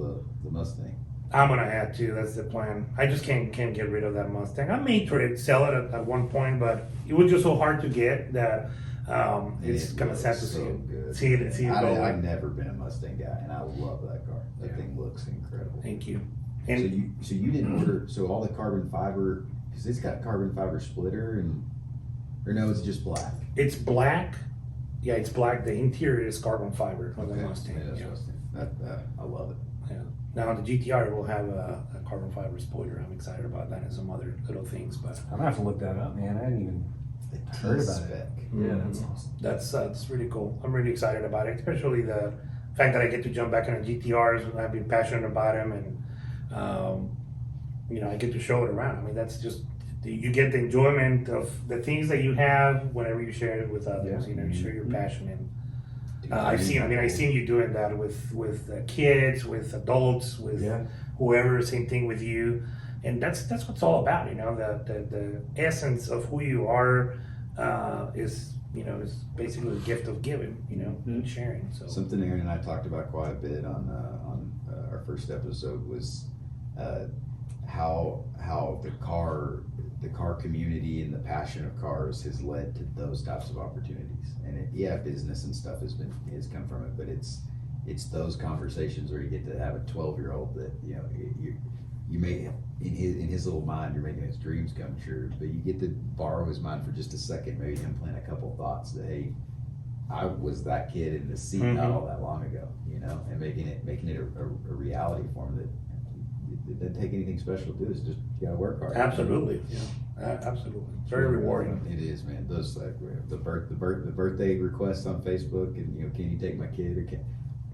the Mustang? I'm gonna add to. That's the plan. I just can't get rid of that Mustang. I may sell it at one point, but it was just so hard to get that it's It kind of sad to looks see so it. good. See it go. I've never been a Mustang guy, and I love that car. That Yeah. thing looks incredible. Thank you. So And you didn't order, so all the carbon fiber, because it's got carbon fiber splitter or no, it's just black. it's black. Yeah, it's black. The interior is carbon fiber on the Mustang. Yeah, that's Yeah. Mustang. I love it. Yeah. Now the GTR will have a carbon fiber spoiler. I'm excited about that and some other little things. But I'm gonna have to look that up, man. I didn't even. The Heard about T-spec. it. Yeah, that's awesome. That's really cool. I'm really excited about it, especially the fact that I get to jump back into GTRs. And I've been passionate about them, and I get to show it around. I mean, that's just you get the enjoyment of the things that you have whenever you share it with others. Yeah. You share your passion, and Dude, I've seen you doing that with kids, with adults, with whoever. Same thing with you, and that's what it's all about. The essence of who you are is basically the gift of giving. And sharing. So Something Aaron and I talked about quite a bit on our first episode was how the car community and the passion of cars has led to those types of opportunities. And business and stuff has come from it, but it's those conversations where you get to have a 12-year-old that you may in his little mind you're making his dreams come true, but you get to borrow his mind for just a second, maybe him plant a couple thoughts that, hey, I was that kid in the seat not all that long ago, and making it a reality for him that it doesn't take anything special to do. It's just you gotta work hard. absolutely, absolutely, it's very rewarding. It is, man. Those the birthday requests on Facebook, and can you take my kid? Or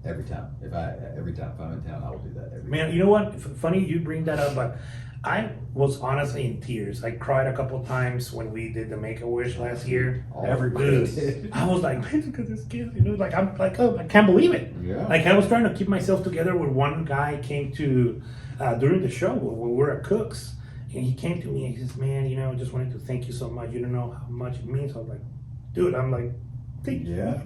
every time if I'm in town, I will do that. Man, you know what? Funny you bring that up, but I was honestly in tears. I cried a couple times when we did the Make-A-Wish last year. Everybody did. I was like, man, look at this kid. I'm like, oh, I can't believe it. Yeah. Like, I was trying to keep myself together when one guy came to during the show when we were at Cook's, and he came to me and he says, man, just wanted to thank you so much. You don't know how much it means. I was like, dude, thank you. Yeah.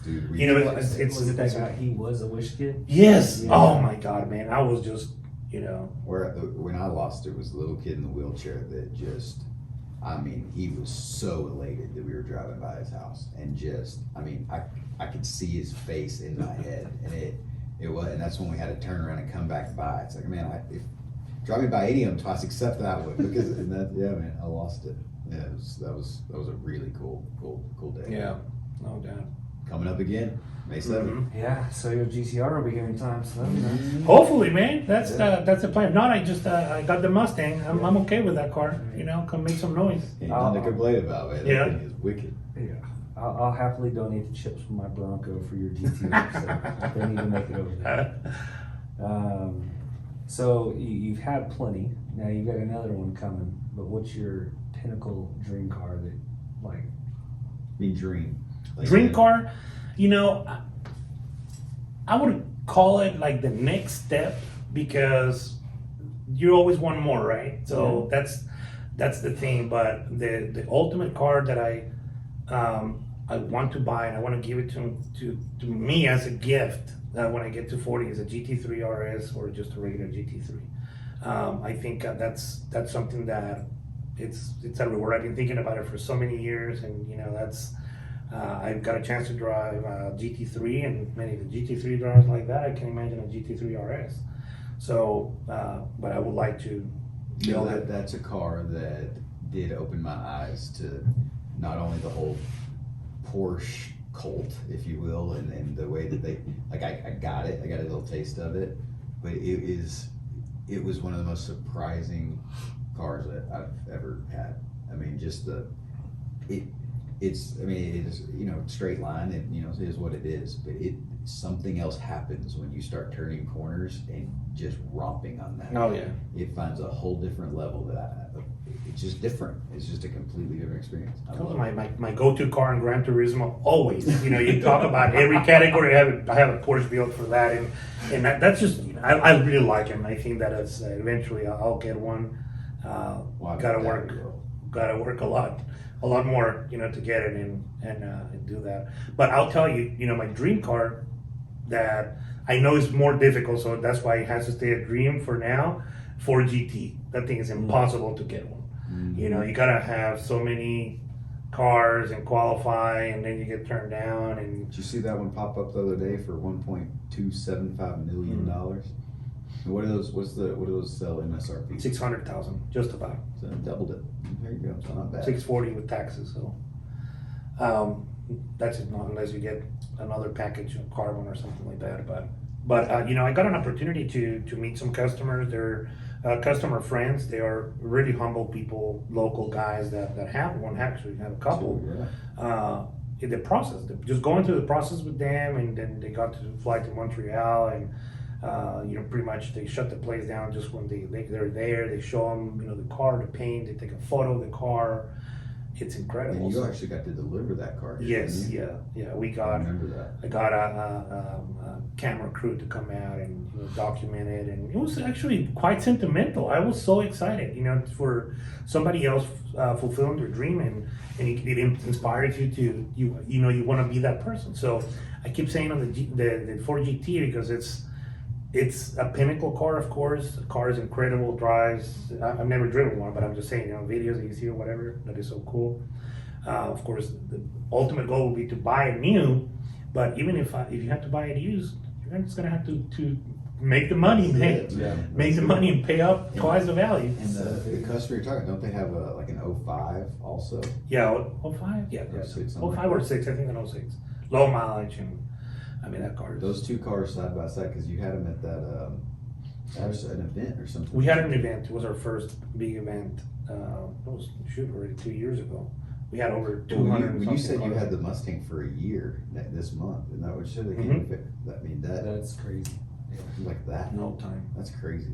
Dude, Was it that guy? He was a Wish kid? Yes. Yeah. Oh my God, man. I was just, when I lost it was a little kid in the wheelchair that just, he was so elated that we were driving by his house, and I could see his face in my head, and and that's when we had to turn around and come back by. It's like, man, if driving by 80 of them twice, except that one, because man, I lost it. Yeah, that was a really cool day. yeah, no doubt. Coming up again, May 7th. Yeah, so your GTR will be here in time, so Hopefully, man. That's the plan. If not, I got the Mustang. I'm okay with that car. Come make some noise. Ain't nothing to complain about, man. Yeah. That thing is wicked. yeah. I'll happily donate the chips from my Bronco for your GTR, so they need to make it over there. So you've had plenty. Now you've got another one coming, but what's your pinnacle dream car that, Dream. Dream car, I would call it like the next step, because you always want more, right? So that's the thing. But the ultimate car that I want to buy, and I want to give it to me as a gift when I get to 40, is a GT3 RS or just a regular GT3. I think that's something that it's a reward. I've been thinking about it for so many years, and that's. I've got a chance to drive GT3, and many of the GT3 drivers like that. I can imagine a GT3 RS. So, but I would like to. That's a car that did open my eyes to not only the whole Porsche cult, if you will, and the way that they I got a little taste of it, but it was one of the most surprising cars that I've ever had. It is straight line, and it is what it is, but something else happens when you start turning corners and just romping on that. Oh yeah. It finds a whole different level it's just different. It's just a completely different experience. My go-to car in Gran Turismo always. You talk about every category. I have a Porsche built for that, and that's just I really like them. I think that it's eventually I'll get one. Gotta work a lot more, to get it and do that. But I'll tell you, my dream car that I know is more difficult, so that's why it has to stay a dream for now. Ford GT. That thing is impossible to get one. Mm-hmm. You gotta have so many cars and qualify, and then you get turned down. And did you see that one pop up the other day for $1.275 million? And what do those sell MSRP? 600,000, just about. So doubled it. There you go. It's not bad. 640 with taxes. So that's it. Not unless you get another package of carbon or something like that. But But you know, I got an opportunity to meet some customers. They're customer friends. They are really humble people, local guys that have one, actually have a couple. Yeah. In the process, just going through the process with them, and then they got to fly to Montreal, and you know, pretty much they shut the place down just when they're there. They show them, you know, the car, the paint. They take a photo of the car. It's incredible. And you actually got to deliver that car. Yes, didn't you? yeah. We I got. remember that. I got a camera crew to come out and, you know, document it, and it was actually quite sentimental. I was so excited, you know, for somebody else fulfilling their dream, and it inspires you to you know you want to be that person. So I keep saying on the Ford GT, because it's a pinnacle car, of course. The car is incredible, drives. I've never driven one, but I'm just saying, you know, videos that you see or whatever, that is so cool. Of course, the ultimate goal would be to buy it new, but even if you have to buy it used, you're just gonna have to make the money, man. Yeah. Make the money and pay up twice the value. And the customer you're talking, don't they have like an 05 also? Yeah, 05? Yeah, 06, 05 or 6, I think an 06. Low mileage, and I mean, that car is... Those two cars side by side, because you had them at that was an event or something. We had an event. It was our first big event. It was, already 2 years ago. We had over 200. When you said you had the Mustang for a year this month, and that would show that I mean That's crazy. like that. No time. That's crazy.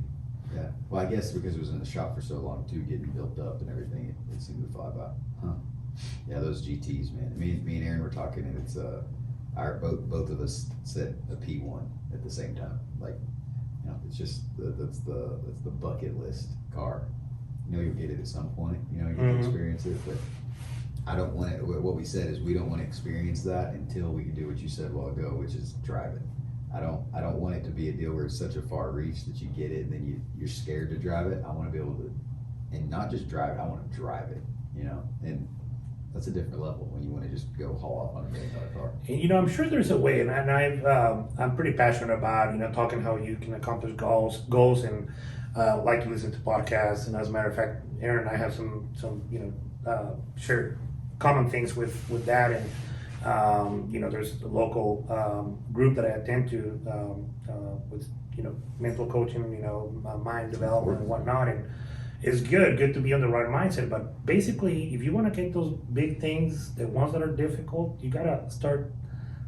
Yeah. Well, I guess because it was in the shop for so long too, getting built up and everything, it seemed to fly by. Huh. Yeah, those GTs, man. Me and Aaron were talking, and it's our both of us said a P1 at the same time. Like, you know, it's just that's the bucket list car. You know, you'll get it at some point. You know, you can experience it, but I don't want it. What we said is we don't want to experience that until we can do what you said a while ago, which is drive it. I don't want it to be a deal where it's such a far reach that you get it and then you're scared to drive it. I want to be able to, and not just drive it, I want to drive it, you know, and that's a different level when you want to just go haul off on $1 million car. And, you know, I'm sure there's a way, and I'm pretty passionate about, you know, talking how you can accomplish goals, and like to listen to podcasts. And as a matter of fact, Aaron and I have some you know, shared common things with that. And you know, there's a local group that I attend to with, you know, mental coaching, you know, mind development and whatnot, and it's good to be on the right mindset. But basically, if you want to get those big things, the ones that are difficult, you gotta start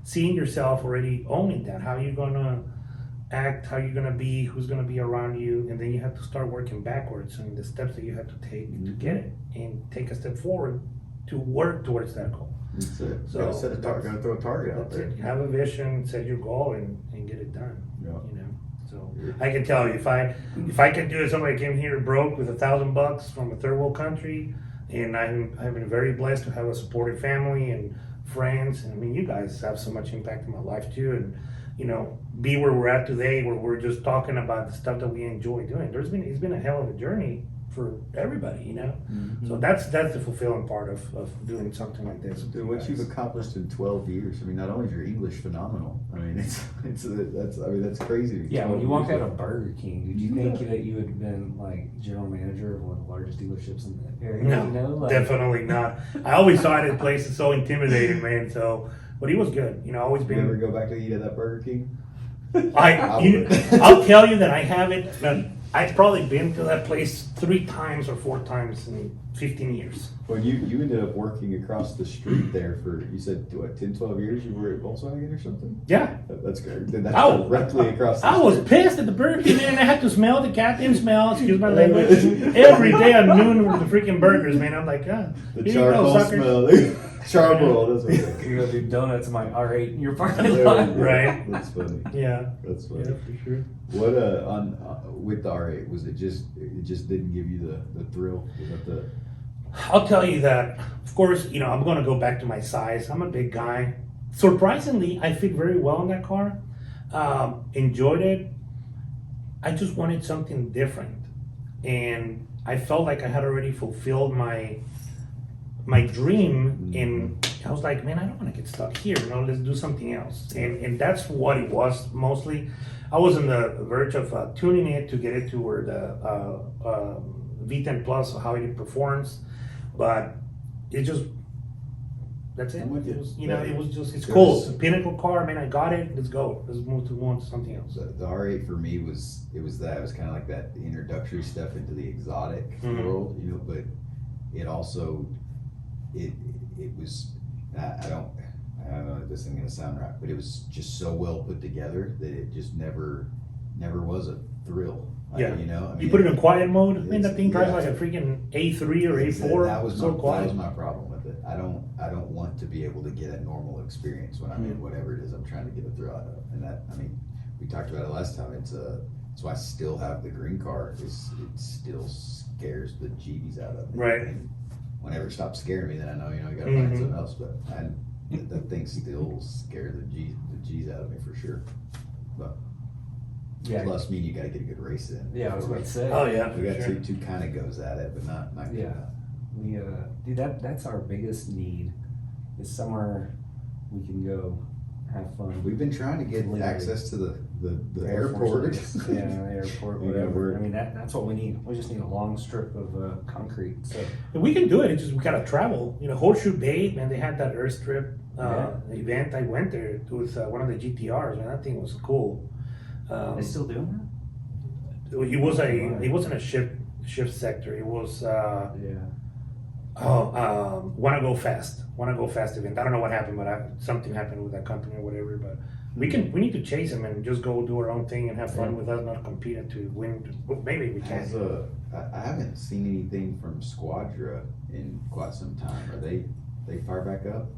seeing yourself already owning that. How you gonna act, how you're gonna be, who's gonna be around you, and then you have to start working backwards and the steps that you have to take to get it, and take a step forward to work towards that goal. That's it. So Gotta set a target. Gotta throw a target out That's there. it. Have a vision, set your goal, and get it done. Yeah. You know. So I can tell you, if I can do it, somebody came here broke with $1,000 from a third world country, and I've been very blessed to have a supportive family and friends. And I mean, you guys have so much impact in my life too, and you know, be where we're at today, where we're just talking about the stuff that we enjoy doing. It's been a hell of a journey for everybody, you know. So that's the fulfilling part of doing something like this. Dude, what you've accomplished in 12 years. I mean, not only is your English phenomenal. I mean, that's crazy. Yeah, when you 12 walked years out old. of Burger King, did you think that you had been like general manager of one of the largest dealerships in the area? No, you know? Like, definitely not. I always saw it in places so intimidating, man. So, but he was good. You know, always You ever been. go back to eat at that Burger King? I'll tell you that I haven't. But I've probably been to that place 3 times or 4 times in 15 years. Well, you ended up working across the street there for, you said, what, 10, 12 years you were at Volkswagen or something? Yeah. That's good. That's Oh, directly across the I was street. pissed at the Burger King, man. I had to smell the goddamn smell, excuse my language, every day at noon with the freaking burgers, man. I'm like, The here you charcoal go, sucker. smell. Charcoal, that's what it is. you go do donuts in my R8 in your parking There lot. we go. Right. That's funny. Yeah. That's funny. Yeah, for sure. What with the R8, was it just didn't give you the thrill? Was that the I'll tell you that, of course, you know, I'm going to go back to my size. I'm a big guy. Surprisingly, I fit very well in that car. Enjoyed it. I just wanted something different. And I felt like I had already fulfilled my dream. And I was like, man, I don't want to get stuck here. You know, let's do something else. And that's what it was mostly. I was on the verge of tuning it to get it to where the V10 Plus, how it performs. But it just, That's it. I'm with you. It was, you know, it was just, it's There cool. was- It's a pinnacle car, man, I got it, let's go. Let's move to something else. The R8 for me was kind of like that introductory stuff into the exotic Mhm. world, you know, but it also, it was, I don't know if this is gonna sound right, but it was just so well put together that it just never was a thrill. Yeah. You know, I mean, You put it in quiet mode, man, that it's- thing drives yeah. like a freaking A3 or A4, That was so my, quiet. that was my problem with it. I don't want to be able to get a normal experience when I'm in whatever it is I'm trying to get a thrill out of. And that, I mean, we talked about it last time. It's why I still have the green car. It still scares the jeebies out of me. Right. And whenever it stops scaring me, then I know, you know, you gotta find something else. But that thing still scares the G's out of me for sure. But Yeah. plus, me and you gotta get a good race in. Yeah, I was about to say. Oh, yeah, We for got sure. two kind of goes at it, but not good Yeah. enough. We, dude, that's our biggest need, is somewhere we can go have fun. We've been trying to get Literally. access to the Air Force airport. Base. Yeah, the airport, Yeah, whatever. we're- I mean, that's what we need. We just need a long strip of concrete, so. We can do it, it's just, we gotta travel. You know, Horseshoe Bay, man, they had that Earthstrip Yeah. event. I went there with one of the GTRs, man, that thing was cool. They still doing It wasn't a shift sector, it was, that? Yeah. Wanna Go Fast event. I don't know what happened, but something happened with that company or whatever, but we need to chase them and just go do our own thing and have fun with us, not competing to win. Well, maybe we can. I haven't seen anything from Squadra in quite some time. Are they far back up?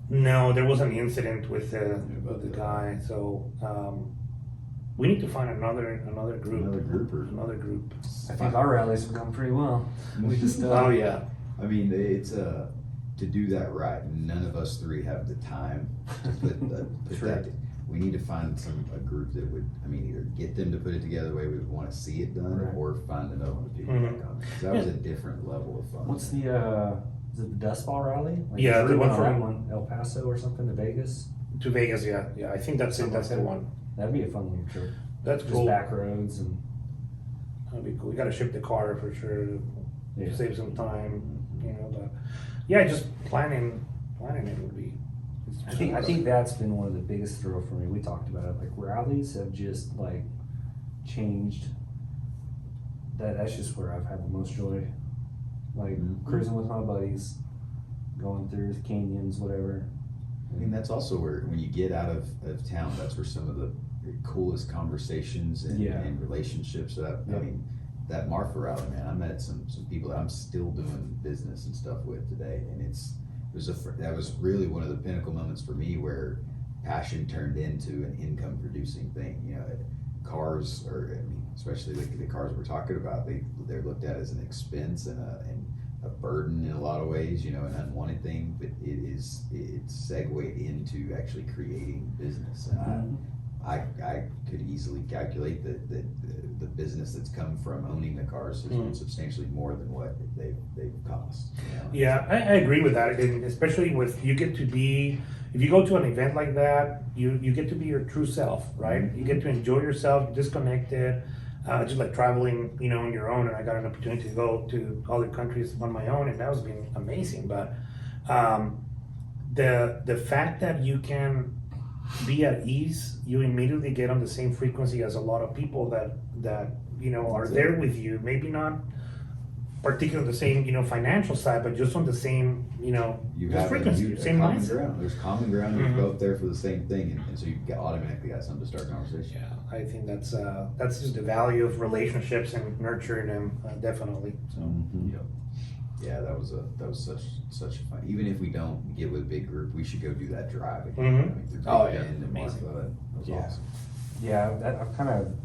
No, there was an incident with the guy, so, we need to find another group. Another group or? Another group. I think our rallies have gone pretty well. We just, Oh, yeah. I mean, it's to do that right. None of us three have the time to put True. that. We need to find a group that would, I mean, either get them to put it together the way we would want to see it done, Right. or find another one to piggyback on. 'Cause that was a different level of fun. What's the, is it the Dust Ball Rally? Like, Yeah, is the there one around from- El Paso or something to Vegas? To Vegas, yeah. I think that's it, that's the one. That'd be a fun little trip. That's Just cool. back roads and, That'd be cool. We gotta ship the car for sure to yeah. save some time, you know, but, yeah, just planning it would be. I think that's been one of the biggest thrill for me. We talked about it, like rallies have just like changed. That's just where I've had the most joy. Like cruising with my buddies, going through the canyons, whatever. I mean, that's also where, when you get out of town, that's where some of the coolest conversations and, Yeah. and relationships that, I Yep. mean, that Marfa rally, man, I met some people that I'm still doing business and stuff with today. And that was really one of the pinnacle moments for me where passion turned into an income producing thing. You know, cars are, I mean, especially the cars we're talking about, they're looked at as an expense and a burden in a lot of ways, you know, an unwanted thing, but it's segued into actually creating business. And I could easily calculate that the business that's come from owning the cars has been substantially more than what they've cost. You know? Yeah, I agree with that, and especially with, you get to be, if you go to an event like that, you get to be your true self, right? You get to enjoy yourself, disconnected, just like traveling, you know, on your own. And I got an opportunity to go to other countries on my own, and that was been amazing. But the fact that you can be at ease, you immediately get on the same frequency as a lot of people that you know are there with you. Maybe not particularly the same, you know, financial side, but just on the same, you know, You just have frequency, a same common mindset. ground. There's common ground. Mhm. You're both there for the same thing, and so you automatically got something to start a conversation. Yeah, I think that's just the value of relationships and nurturing them, definitely. So. Mhm. Yeah, that was such fun. Even if we don't get with a big group, we should go do that drive again. Mhm. I mean, through Oh, Big yeah. Bend and Amazing. Marfa. That was Yeah. awesome. Yeah, I've kind of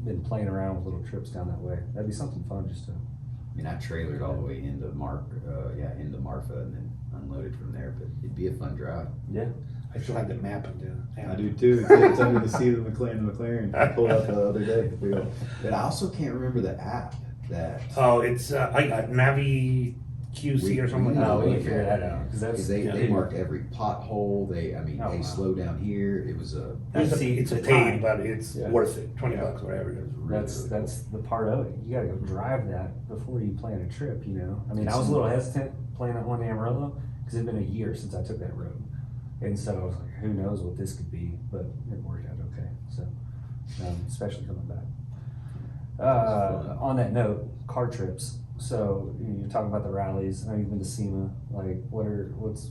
been playing around with little trips down that way. That'd be something fun just to. I mean, I trailered all the way into into Marfa and then unloaded from there. But it'd be a fun drive. Yeah. I still have the map and the I do too. It's under the seat of the McLaren. I pulled up the other day. But I also can't remember the app that. Oh, it's I got Navi QC or something. We like No, that. we need to figure that out, because that's. They marked every pothole. Oh, Hey, wow. slow down here. It was a. It's a the pain, time. but it's Yeah. worth it. $20, Yeah. whatever. It was really, That's really that's the part of it. You gotta go drive that before you plan a trip, you know? I mean, I was a little hesitant playing at one Amarillo, because because it had been a year since I took that road. And so I was like, who knows what this could be, but it worked out okay. So, especially coming back. On that note, car trips. So you're talking about the rallies. I know you've been to SEMA. Like, what's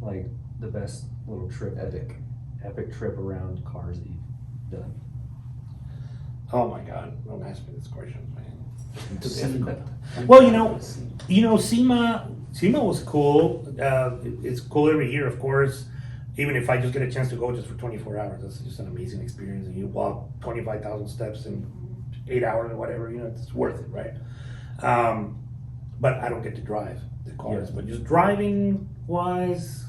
like the best little trip? Epic trip around cars that you've done. Oh my God! Don't ask me this question, man. It's difficult. Well, SEMA was cool. It's cool every year, of course. Even if I just get a chance to go just for 24 hours, that's just an amazing experience. And you walk 25,000 steps in 8 hours or whatever, it's worth it, right? But I don't get to drive the cars. Yeah. But just driving wise,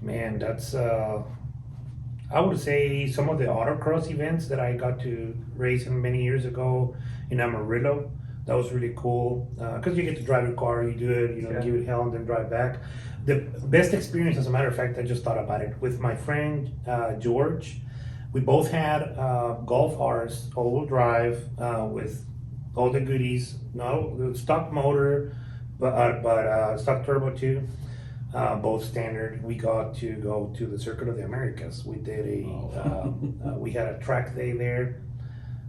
man, that's I would say some of the autocross events that I got to race in many years ago in Amarillo. That was really cool because you get to drive your car, you do it, give it hell, and then drive back. The best experience, as a matter of fact, I just thought about it with my friend George. We both had Golf R's, all-wheel drive with all the goodies. No stock motor, but stock turbo too. Both standard. We got to go to the Circuit of the Americas. We did we had a track day there.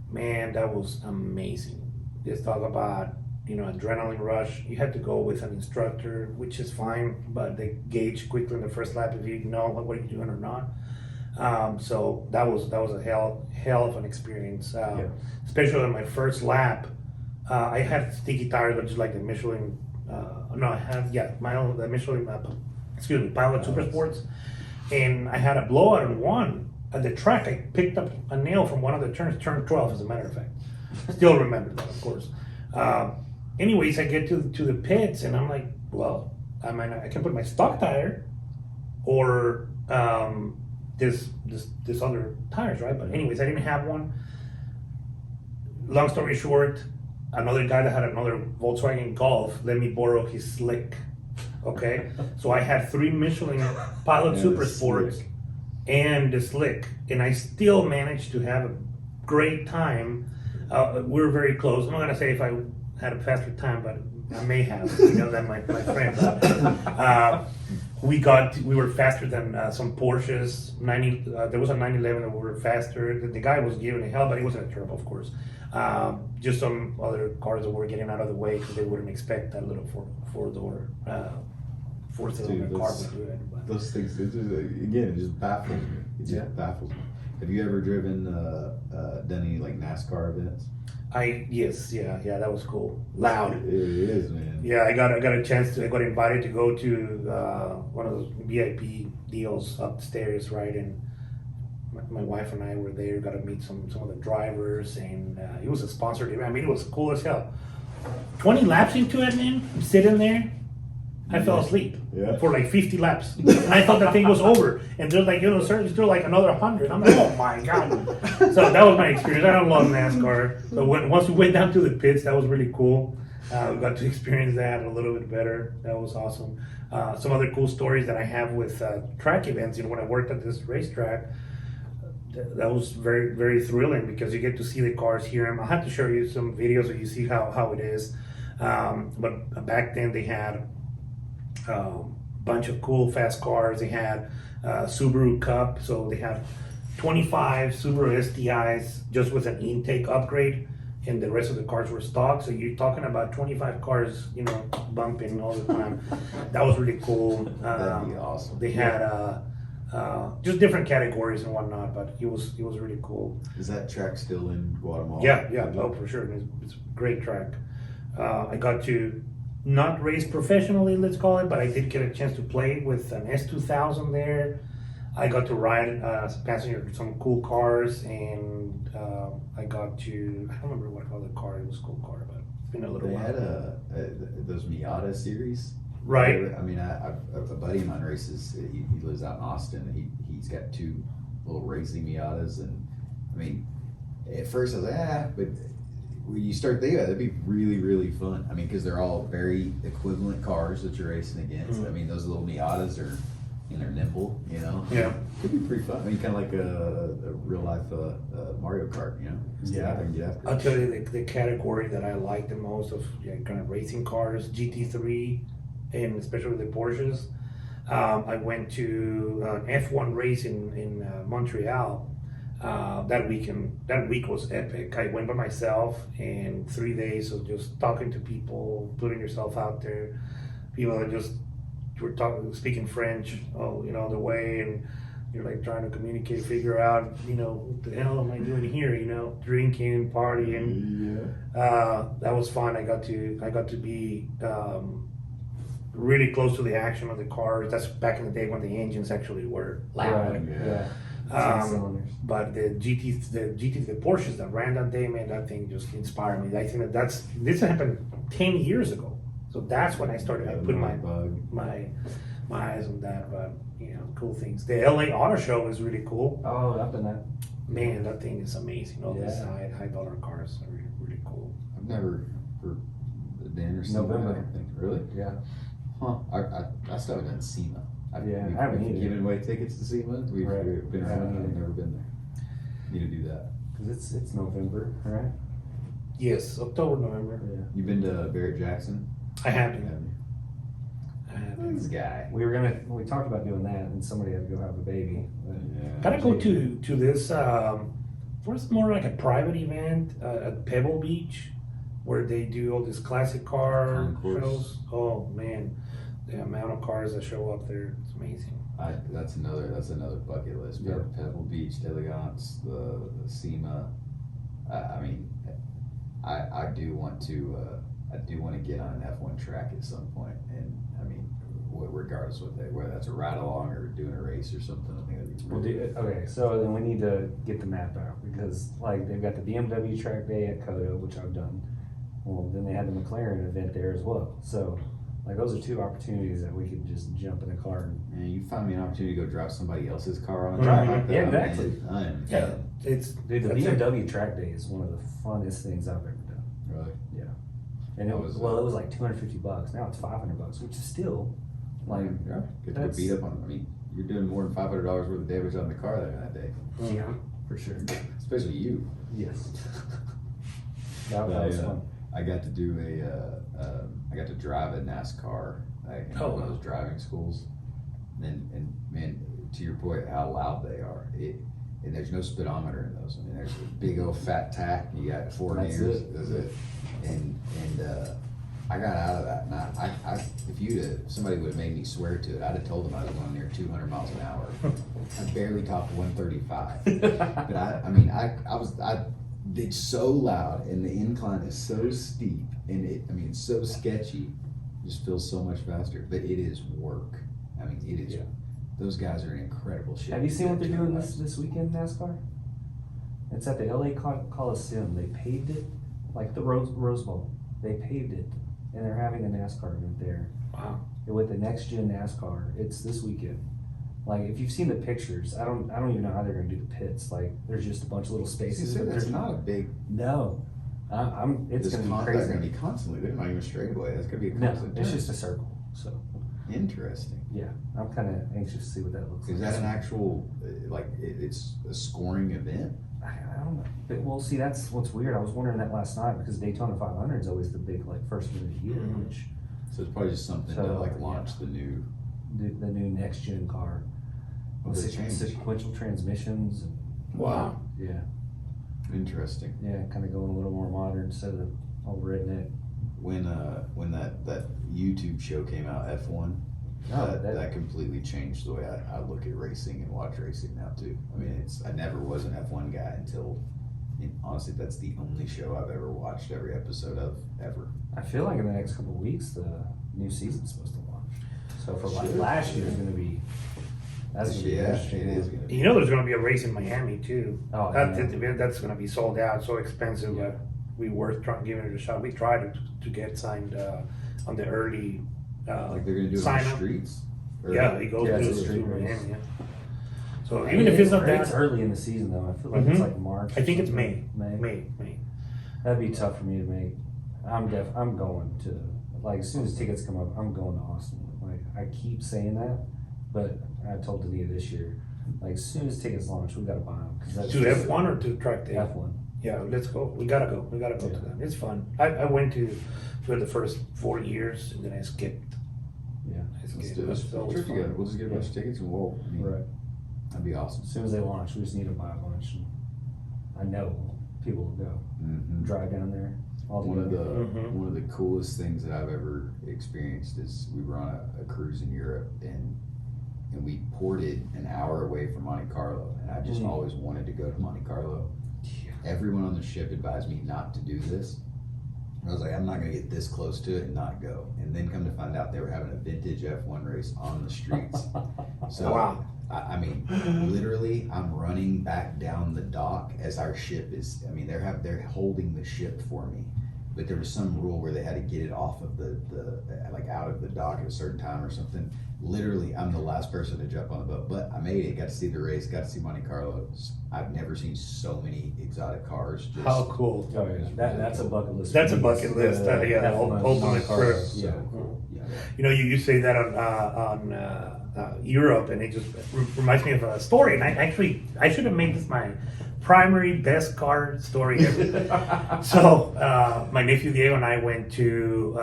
Man, that was amazing. Just talk about adrenaline rush. You had to go with an instructor, which is fine, but they gauge quickly in the first lap if you know what you're doing or not. So that was a hell of an experience. Especially on my first lap. I had sticky tires, but just like the Michelin. I had the Michelin. Pilot Super Sports, and I had a blowout in one at the track. I picked up a nail from one of the turns, turn 12, as a matter of fact. Still remember that, of course. Anyways, I get to the pits, and I'm like, well, I can put my stock tire or this other tires, right? But anyways, I didn't have one. Long story short, another guy that had another Volkswagen Golf let me borrow his slick. Okay, so I had 3 Michelin Pilot Super Sports and the slick, and I still managed to have a great time. We were very close. I'm not gonna say if I had a faster time, but I may have, than my friend. We were faster than some Porsches. There was a 911 that we were faster. The guy was giving a hell, but he wasn't a turbo, of course. Just some other cars that were getting out of the way because they wouldn't expect that little four-door four-cylinder car would do it. But. Those things, it just baffles me. It just baffles me. Have you ever done any like NASCAR events? Yes, that was cool. Loud. It is, man. Yeah, I got a chance to. I got invited to go to one of those VIP deals upstairs, right? And my wife and I were there. Got to meet some of the drivers, and it was a sponsored event. I mean, it was cool as hell. 20 laps into it, man. I'm sitting there. I fell asleep for like 50 laps. And I thought the thing was over. And they're like, sir, there's still like another 100. I'm like, oh my God. So that was my experience. I don't love NASCAR. So once we went down to the pits, that was really cool. We got to experience that a little bit better. That was awesome. Some other cool stories that I have with track events. When I worked at this racetrack, that was very, very thrilling because you get to see the cars, hear them. I'll have to show you some videos so you see how it is. But back then they had bunch of cool fast cars. They had Subaru Cup, so they had 25 Subaru STIs just with an intake upgrade, and the rest of the cars were stock. So you're talking about 25 cars, bumping all the time. That was really cool. That'd be awesome. They had just different categories and whatnot, but it was really cool. Is that track still in Guatemala? Yeah, oh, for sure. It's a great track. I got to not race professionally, let's call it, but I did get a chance to play with an S2000 there. I got to ride as a passenger with some cool cars, and I got to, I don't remember what color the car, it was a cool car, but it's been a little while. They had those Miata series. Right. I mean, a buddy of mine races, he lives out in Austin, and he's got 2 little racing Miatas, and I mean, at first I was like, but when you start thinking about it, it'd be really, really fun. I mean, because they're all very equivalent cars that you're racing against. Mm-hmm. I mean, those little Miatas are and they're nimble, you know? Yeah. Could be pretty fun. I mean, kind of like a real life Mario Kart, you know? Just get out there and get after it. I'll tell you the category that I like the most of kind of racing cars, GT3, and especially the Porsches. I went to an F1 race in Montreal. That week was epic. I went by myself, and 3 days of just talking to people, putting yourself out there. People that just were speaking French, the way, and you're like trying to communicate, figure out, what the hell am I doing here? Drinking, partying. Yeah. That was fun. I got to be really close to the action of the cars. That's back in the day when the engines actually were loud. Right, Yeah. But the Porsches that ran that day, man, that thing just inspired me. I think this happened 10 years ago. So that's when I started putting my eyes on that. But cool things. The LA Auto Show is really cool. Oh, I've done that. Man, that thing is amazing. All these Yeah. high dollar cars are really, really cool. I've never been or seen November. that, I don't think. Really? Yeah. Huh. I still haven't done SEMA. Yeah, I haven't either. Given away tickets to SEMA. We've Right. been I around. haven't I've either. never been there. Need to do that. Because it's November, right? Yes, October, November. Yeah. You been to Barrett Jackson? I haven't. Have you? I haven't. This guy. We talked about doing that, and somebody had to go have a baby. But Yeah. Gotta go to this. What's more like a private event at Pebble Beach, where they do all these classic car Concourse. shows. Oh man, the amount of cars that show up there, it's amazing. That's another bucket list. Yeah. Pebble Beach, Elegance, the SEMA. I mean, I do want to get on an F1 track at some point, and I mean, regardless whether that's a ride along or doing a race or something, I think that'd be we'll really do okay. So then we need to get the map out because like they've got the BMW track day at Coda, which I've done. Well, then they had the McLaren event there as well. So like those are two opportunities that we could just jump in a car and Man, you find me an opportunity to go drive somebody else's car on a Mhm. track like that. Yeah, I'm exactly. in. I am Yeah, in. it's dude, the that's it. BMW track day is one of the funnest things I've ever done. Really? Yeah. And it That was was, it was like $250. Now it's $500, which is still like Yeah, get to go that's- beat up on. I mean, you're doing more than $500 worth of damage on the car that day, yeah, for sure. especially you. Yes. That But, was fun. I got to do I got to drive a NASCAR in Oh, one of wow. those driving schools, and man, to your point, how loud they are. And there's no speedometer in those. I mean, there's a big old fat tack. And you got 4 That's gears. it. That's it. And I got out of that. And I if somebody would have made me swear to it, I'd have told them I was going near 200 miles an hour. I barely topped 135. But it's so loud and the incline is so steep and it's so sketchy. It just feels so much faster, but it is work. I mean, it is. Yeah. Those guys are in incredible shape. Have you seen what they're doing That this weekend, NASCAR? It's at the LA Coliseum. They paved it like the Rose Bowl. They paved it, and they're having a NASCAR event there. Wow. With the next gen NASCAR. It's this weekend. Like if you've seen the pictures, I don't even know how they're gonna do the pits. Like there's just a bunch of little You spaces. said but that's there's not a big. No, it's That's gonna be going to crazy. be constantly. They're not even straightaway. That's going to be a No, constant. it's turn. just a circle. So Interesting. yeah, I'm kind of anxious to see what that looks like. Is that an actual it's a scoring event? I don't know. But, well, see, that's what's weird. I was wondering that last night because Daytona 500 is always the big first win of the year, Mhm. which So it's probably just something So, to launch the new. the new next gen car Oh, with they changed. sequential transmissions. And, Wow. yeah, Interesting. yeah, kind of going a little more modern instead of all redneck. When that YouTube show came out, F1, Oh, that completely changed the way I look at racing and watch racing now too. I mean, I never was an F1 guy until, honestly, that's the only show I've ever watched every episode of ever. I feel like in the next couple of weeks the new season's supposed to launch. So for like last year, it's going to be that's going to be interesting. it is going to be. There's going to be a race in Miami too. Oh, That's going to be sold out, so expensive, Yeah. but we worth giving it a shot. We tried to get signed on the early Like they're going to do it sign on the up. streets. Or- Yeah, it goes Yeah, to it's a street race. Miami. Yeah. So I even mean, if it's not it's that, early in the season though. I feel like it's Mhm. like March. I think or it's May. something. May. That'd be tough for me to make. I'm going to, like, as soon as tickets come up, I'm going to Austin. Like, I keep saying that, But I told Dania this year, like as soon as tickets launch, we gotta buy them. To F1 or to track day? F1. Yeah, let's go. We gotta go. We gotta go to them. It's fun. I went to the first 4 years and then I skipped. Yeah. Let's do this trip together. We'll just get a bunch of tickets and we'll. Right. That'd be awesome. As soon as they launch, we just need to buy a bunch. And I know people will go. Mm-hmm. Drive down there. All One of the Mhm. one of the coolest things that I've ever experienced is we were on a cruise in Europe and we ported an hour away from Monte Carlo, and I just always wanted to go to Monte Carlo. Everyone on the ship advised me not to do this. I was like, I'm not gonna get this close to it and not go. And then come to find out they were having a vintage F1 race on the streets. So Wow. I mean, literally, I'm running back down the dock as our ship is. I mean, they're holding the ship for me, but there was some rule where they had to get it off of the like out of the dock at a certain time or something. Literally, I'm the last person to jump on the boat, but I made it. Got to see the race. Got to see Monte Carlo. I've never seen so many exotic cars. Just, How cool. Oh, yeah. That's a bucket list. That's for a me. bucket list, The yeah, F1 ultimate Monte Carlo. trip. Yeah. Cool. Yeah. You know, you say that on Europe, and it just reminds me of a story. And I should have made this my primary best car story ever. So my nephew Diego and I went to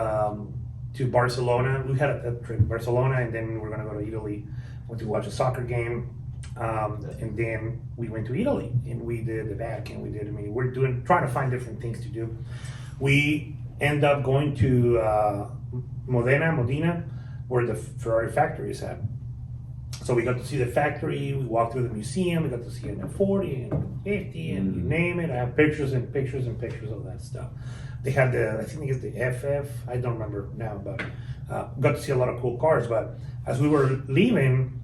Barcelona. We had a trip to Barcelona, and then we were gonna go to Italy. Went to watch a soccer game, and then we went to Italy, and we did the Vatican. I mean, we're trying to find different things to do. We end up going to Modena, where the Ferrari factory is at. So we got to see the factory, we walked through the museum, we got to see an F40 and 50 and you name it. I have pictures and pictures and pictures of that stuff. They had I think it's the FF, I don't remember now, but got to see a lot of cool cars. But as we were leaving,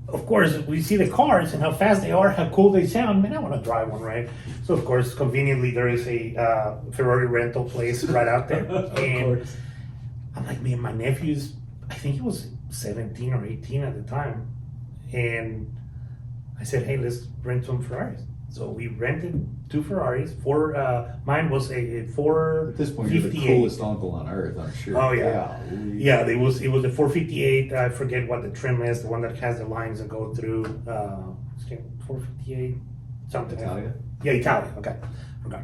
of course, we see the cars and how fast they are, how cool they sound. Man, I want to drive one, right? So of course, conveniently, there is a Ferrari rental place right out there. And course. I'm like, man, my nephew's, I think he was 17 or 18 at the time. And I said, hey, let's rent some Ferraris. So we rented 2 Ferraris. Mine was a At this point, you're the 458. coolest uncle on earth, I'm sure. Oh, yeah. Golly. Yeah, it was a 458. I forget what the trim is, the one that has the lines that go through. 458 something. Italia? Yeah, Italia. Okay, forgot.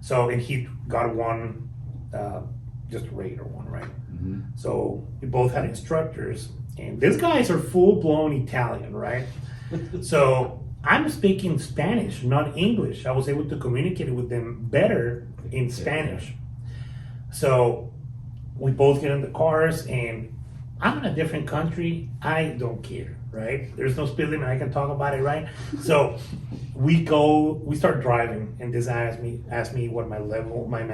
So and he got one, just a regular one, right? Mm-hmm. So we both had instructors, and these guys are full blown Italian, right? So I'm speaking Spanish, not English. I was able to communicate with them better in Spanish. So we both get in the cars, and I'm in a different country. I don't care, right? There's no speed limit. I can talk about it, right? So we start driving, and this guy asked me what my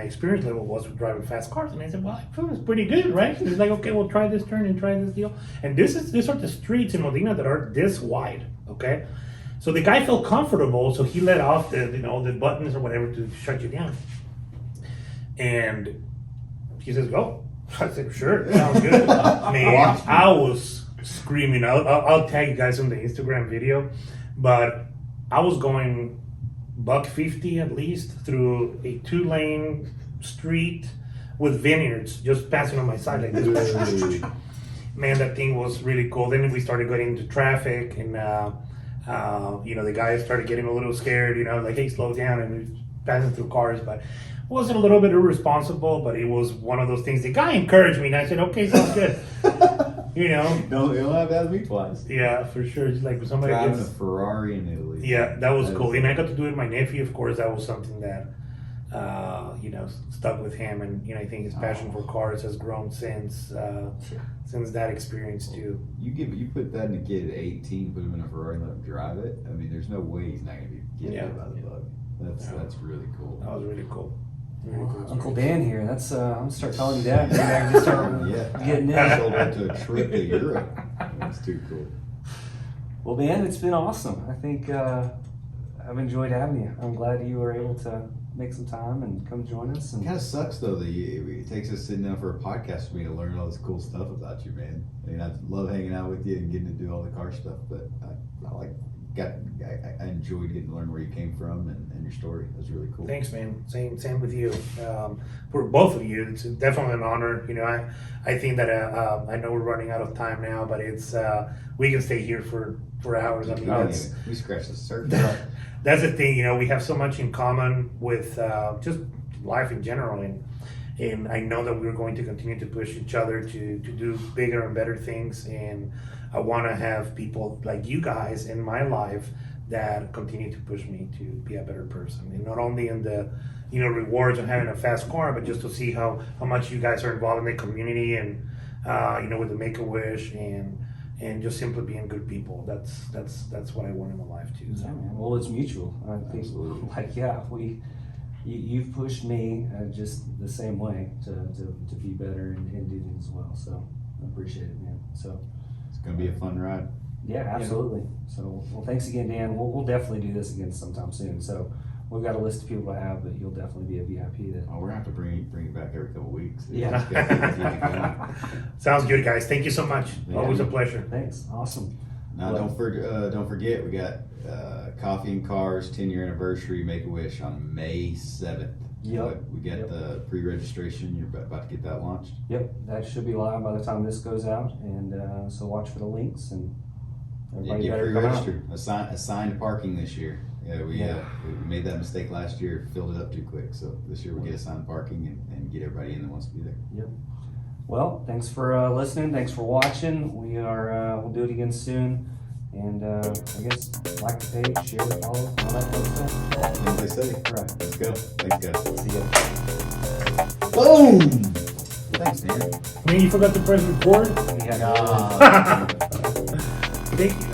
experience level was with driving fast cars, and I said, well, I feel it's pretty good, right? He's like, okay, we'll try this turn and try this deal. And these are the streets in Modena that are this wide, okay? So the guy felt comfortable, so he let off the buttons or whatever to shut you down. And he says, go. I said, sure, sounds good. Man, I was screaming out. I'll tag you guys on the Instagram video, but I was going $150 at least through a 2-lane street with vineyards just passing on my side like this. Man, that thing was really cool. Then we started getting into traffic, and the guys started getting a little scared. Like, hey, slow down, and we were passing through cars, but. Wasn't a little bit irresponsible, but it was one of those things. The guy encouraged me, and I said, "Okay, sounds good." You don't have to ask me twice. Yeah, for sure. It's like somebody Driving a Ferrari in Italy. Yeah, that was cool, and I got to do it with my nephew. Of course, that was something that stuck with him, and I think his passion for cars has grown since that experience too. You put that in a kid at 18, put him in a Ferrari and let him drive it. I mean, there's no way he's not gonna be getting hit by the bug. That's really cool. That was really cool. Uncle Dan here. That's I'm gonna start calling you Dad. Maybe I can just start getting in. Sold that to a trip to Europe. That's too cool. Well, Dan, it's been awesome. I think I've enjoyed having you. I'm glad you were able to make some time and come join us. And It kind of sucks though that it takes us sitting down for a podcast for me to learn all this cool stuff about you, man. I mean, I love hanging out with you and getting to do all the car stuff, but I enjoy enjoyed getting to learn where you came from and your story. It was really cool. Thanks, man. Same with you. For both of you, it's definitely an honor. You know, I think that I know we're running out of time now, but it's we can stay here for hours. I mean, We scratched the surface. that's the thing. You know, we have so much in common with just life in general, and I know that we're going to continue to push each other to do bigger and better things. And I want to have people like you guys in my life that continue to push me to be a better person, and not only in the rewards of having a fast car, but just to see how much you guys are involved in the community, and with the Make-A-Wish, and just simply being good people. That's what I want in my life too. So. Yeah, man. Well, it's mutual. I think, you've pushed me just the same way to be better and do things well. So I appreciate it, man. So It's gonna be a fun ride. yeah, absolutely. So well, thanks again, Dan. We'll definitely do this again sometime soon. So we've got a list of people to have, but you'll definitely be a VIP. That Oh, we're gonna have to bring it back every couple weeks. Yeah. Just gotta keep it going. Sounds good, guys. Thank you so much. Yeah. Always a pleasure. thanks. Awesome. Now, don't forget, we got Coffee and Cars 10-year anniversary Make-A-Wish on May 7th. Yep. We got Yep. the pre-registration. You're about to get that launched. Yep, that should be live by the time this goes out, and so watch for the links, and Yeah, everybody get better come out. pre-registered. Assigned parking this year. Yeah, we Yeah. we made that mistake last year, filled it up too quick. So this year we get assigned parking and get everybody in that wants to be there. Yep. Well, thanks for listening. Thanks for watching. We are we'll do it again soon, and I guess like the page, share, follow, all that fun stuff. Things they say. All right. Let's go. Thanks, guys. See ya. Boom. Thanks, Dan. I mean, you forgot to press record. We had Ah. Thank you.